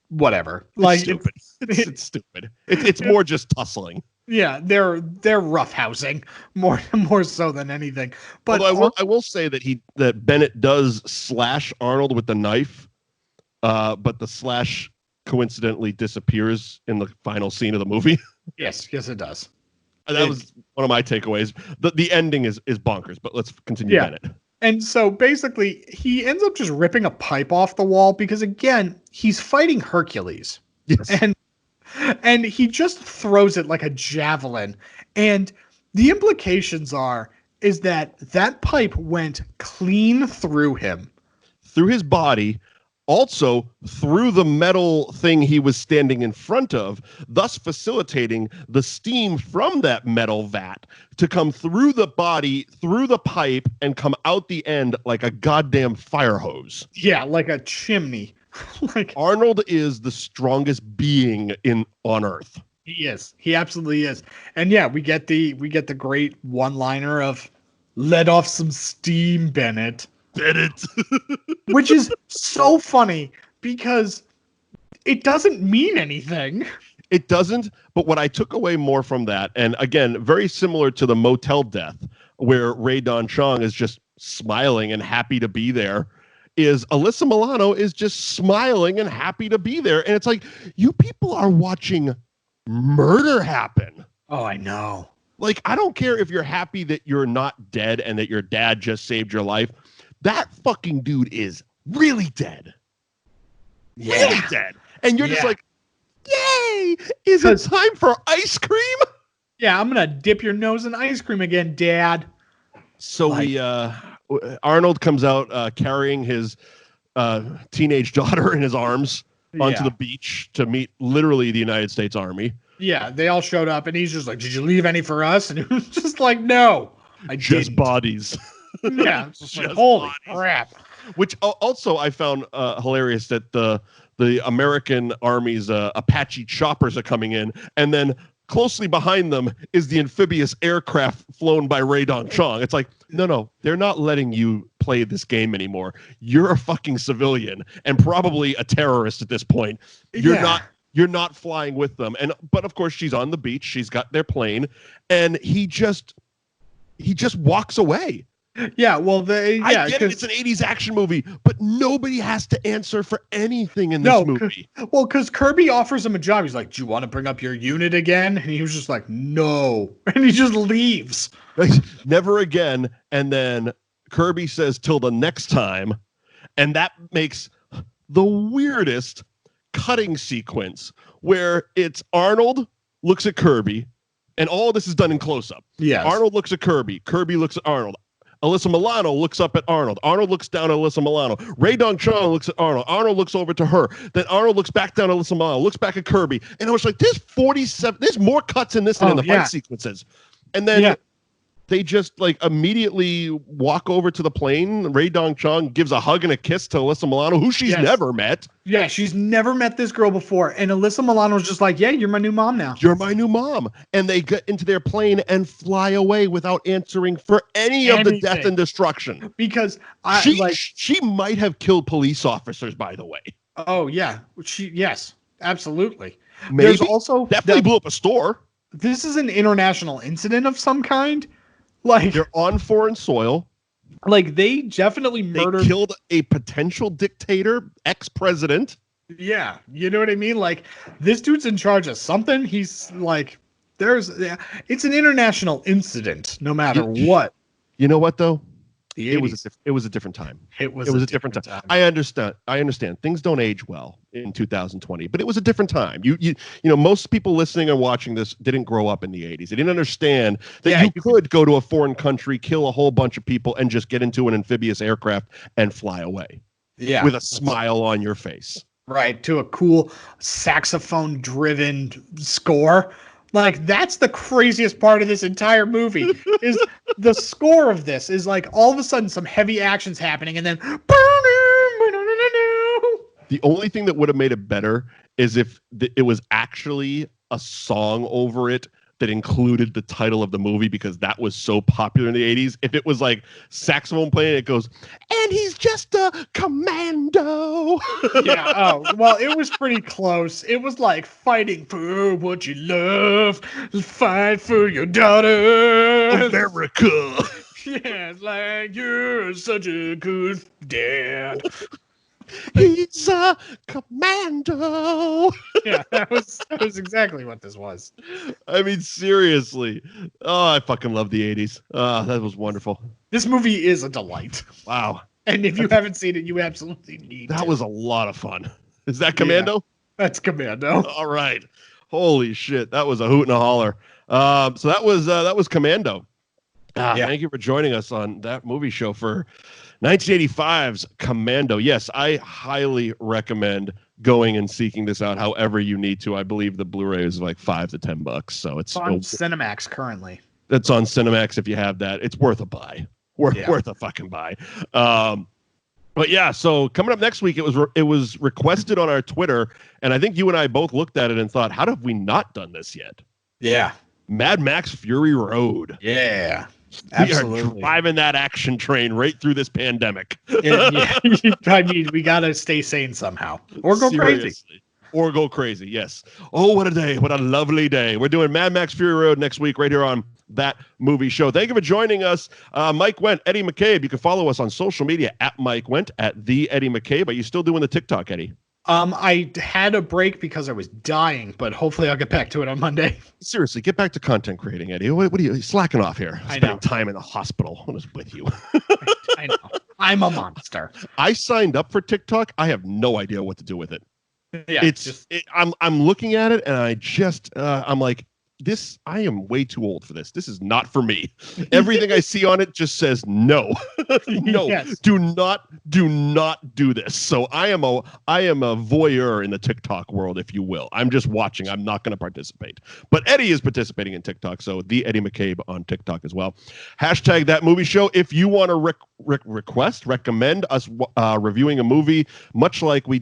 whatever. Like stupid. It's stupid. It's more just tussling. Yeah, they're roughhousing more so than anything. But I will say that Bennett does slash Arnold with the knife, but the slash coincidentally disappears in the final scene of the movie. Yes, it does. That was one of my takeaways. The ending is bonkers, but let's continue Bennett. And so basically, he ends up just ripping a pipe off the wall because, again, he's fighting Hercules. Yes. And he just throws it like a javelin. And the implications is that pipe went clean through him. Through his body, also through the metal thing he was standing in front of, thus facilitating the steam from that metal vat to come through the body, through the pipe, and come out the end like a goddamn fire hose. Yeah, like a chimney. Arnold is the strongest being on Earth. He is. He absolutely is. And yeah, we get the great one-liner of "Let off some steam, Bennett." Bennett. Which is so funny because it doesn't mean anything. It doesn't, but what I took away more from that, and again, very similar to the motel death, where Ray Don Chong is just smiling and happy to be there, is Alyssa Milano is just smiling and happy to be there. And it's like, you people are watching murder happen. Oh, I know. Like, I don't care if you're happy that you're not dead and that your dad just saved your life. That fucking dude is really dead. Yeah. Really dead. And you're just like, yay! Is it time for ice cream? Yeah, I'm going to dip your nose in ice cream again, Dad. So Arnold comes out carrying his teenage daughter in his arms onto the beach to meet literally the United States Army. Yeah, they all showed up, and he's just like, "Did you leave any for us?" And he was just like, "No, I just didn't." Bodies. Yeah, just like, holy crap. Which also I found hilarious that the American Army's Apache choppers are coming in, and then closely behind them is the amphibious aircraft flown by Ray Don Chong. It's like, no, they're not letting you play this game anymore. You're a fucking civilian and probably a terrorist at this point. You're not flying with them. But of course she's on the beach. She's got their plane, and he just walks away. Yeah, well, I get it. It's an 80s action movie, but nobody has to answer for anything in this movie. Well, because Kirby offers him a job. He's like, "Do you want to bring up your unit again?" And he was just like, "No." And he just leaves. Never again. And then Kirby says, "Till the next time." And that makes the weirdest cutting sequence where it's Arnold looks at Kirby, and all this is done in close-up. Yes. Arnold looks at Kirby. Kirby looks at Arnold. Alyssa Milano looks up at Arnold. Arnold looks down at Alyssa Milano. Ray Don Chong looks at Arnold. Arnold looks over to her. Then Arnold looks back down at Alyssa Milano, looks back at Kirby. And I was like, there's more cuts in this than in the fight sequences. And then they just like immediately walk over to the plane. Ray Don Chong gives a hug and a kiss to Alyssa Milano, who she's never met. Yeah, she's never met this girl before. And Alyssa Milano's just like, "Yeah, you're my new mom now. You're my new mom." And they get into their plane and fly away without answering for any of the death and destruction. Because she might have killed police officers, by the way. Oh, yeah. Yes, absolutely. Maybe. There's also definitely blew up a store. This is an international incident of some kind. Like, they're on foreign soil. Like, they definitely murdered. They killed a potential dictator, ex-president. Yeah, you know what I mean? Like, this dude's in charge of something. He's like, it's an international incident, no matter what. You know what, though? It was a different time. It was a different time. I understand. Things don't age well in 2020, but it was a different time. You know, most people listening and watching this didn't grow up in the 80s. They didn't understand that you could go to a foreign country, kill a whole bunch of people, and just get into an amphibious aircraft and fly away. Yeah, with a smile on your face. Right, to a cool saxophone-driven score. Like, that's the craziest part of this entire movie is the score of this is like all of a sudden some heavy action's happening and then the only thing that would have made it better is if it was actually a song over it that included the title of the movie, because that was so popular in the 80s. If it was like saxophone playing, it goes, "And he's just a commando." Yeah. Oh, well, it was pretty close. It was like fighting for what you love, fight for your daughter, America. Yeah, like you're such a good dad. He's a commando. Yeah, that was exactly what this was. I mean, seriously. Oh, I fucking love the 80s. That was wonderful. This movie is a delight. Wow. And if you haven't seen it, you absolutely need to. That was a lot of fun. Is that Commando? Yeah, that's Commando. All right. Holy shit. That was a hoot and a holler. So that was Commando. Thank you for joining us on that movie show for 1985's Commando. Yes, I highly recommend going and seeking this out however you need to. I believe the Blu-ray is like $5 to $10. So it's on Cinemax currently. It's on Cinemax if you have that. It's worth a buy. Worth a fucking buy. But yeah, so coming up next week, it was requested on our Twitter, and I think you and I both looked at it and thought, how have we not done this yet? Yeah. Mad Max Fury Road. Yeah. Absolutely. We are driving that action train right through this pandemic. Yeah. I mean, we got to stay sane somehow. Or go crazy. Or go crazy, yes. Oh, what a day. What a lovely day. We're doing Mad Max Fury Road next week right here on That Movie Show. Thank you for joining us. Mike Wendt, Eddie McCabe. You can follow us on social media at Mike Wendt, at the Eddie McCabe. Are you still doing the TikTok, Eddie? I had a break because I was dying, but hopefully I'll get back to it on Monday. Seriously, get back to content creating, Eddie. What are you slacking off here? Spending time in the hospital. What is with you? I know. I'm a monster. I signed up for TikTok. I have no idea what to do with it. Yeah, I'm looking at it and I'm like, I am way too old for this. This is not for me. Everything I see on it just says no. No, yes. do not do this. So I am a voyeur in the TikTok world, if you will. I'm just watching. I'm not going to participate. But Eddie is participating in TikTok, so the Eddie McCabe on TikTok as well. Hashtag That Movie Show. If you want to recommend us reviewing a movie, much like we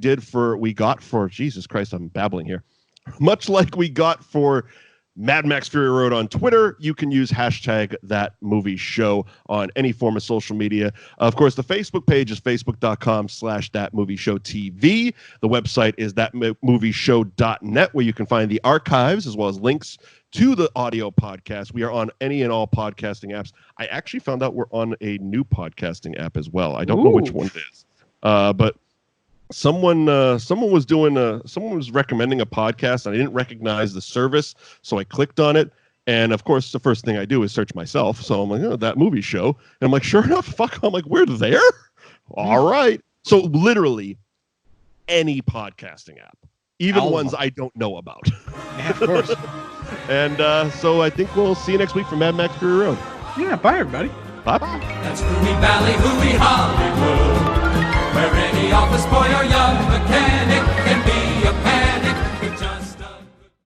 got for Jesus Christ, I'm babbling here. Much like we got for Mad Max Fury Road on Twitter, you can use hashtag That Movie Show on any form of social media. Of course, the Facebook page is facebook.com/thatmovieshowtv. The website is thatmovieshow.net, where you can find the archives as well as links to the audio podcast. We are on any and all podcasting apps. I actually found out we're on a new podcasting app as well. I don't know which one it is, but someone was recommending a podcast and I didn't recognize the service, so I clicked on it, and of course the first thing I do is search myself. So I'm like, That Movie Show, and I'm like, sure enough, I'm like, we're there. All right. So literally any podcasting app, even ones I don't know about. Yeah, of course. And so I think we'll see you next week for Mad Max Fury Road. Yeah, bye everybody. Bye. That's Hooey Valley, Hooey Hollywood, where any office boy or young mechanic can be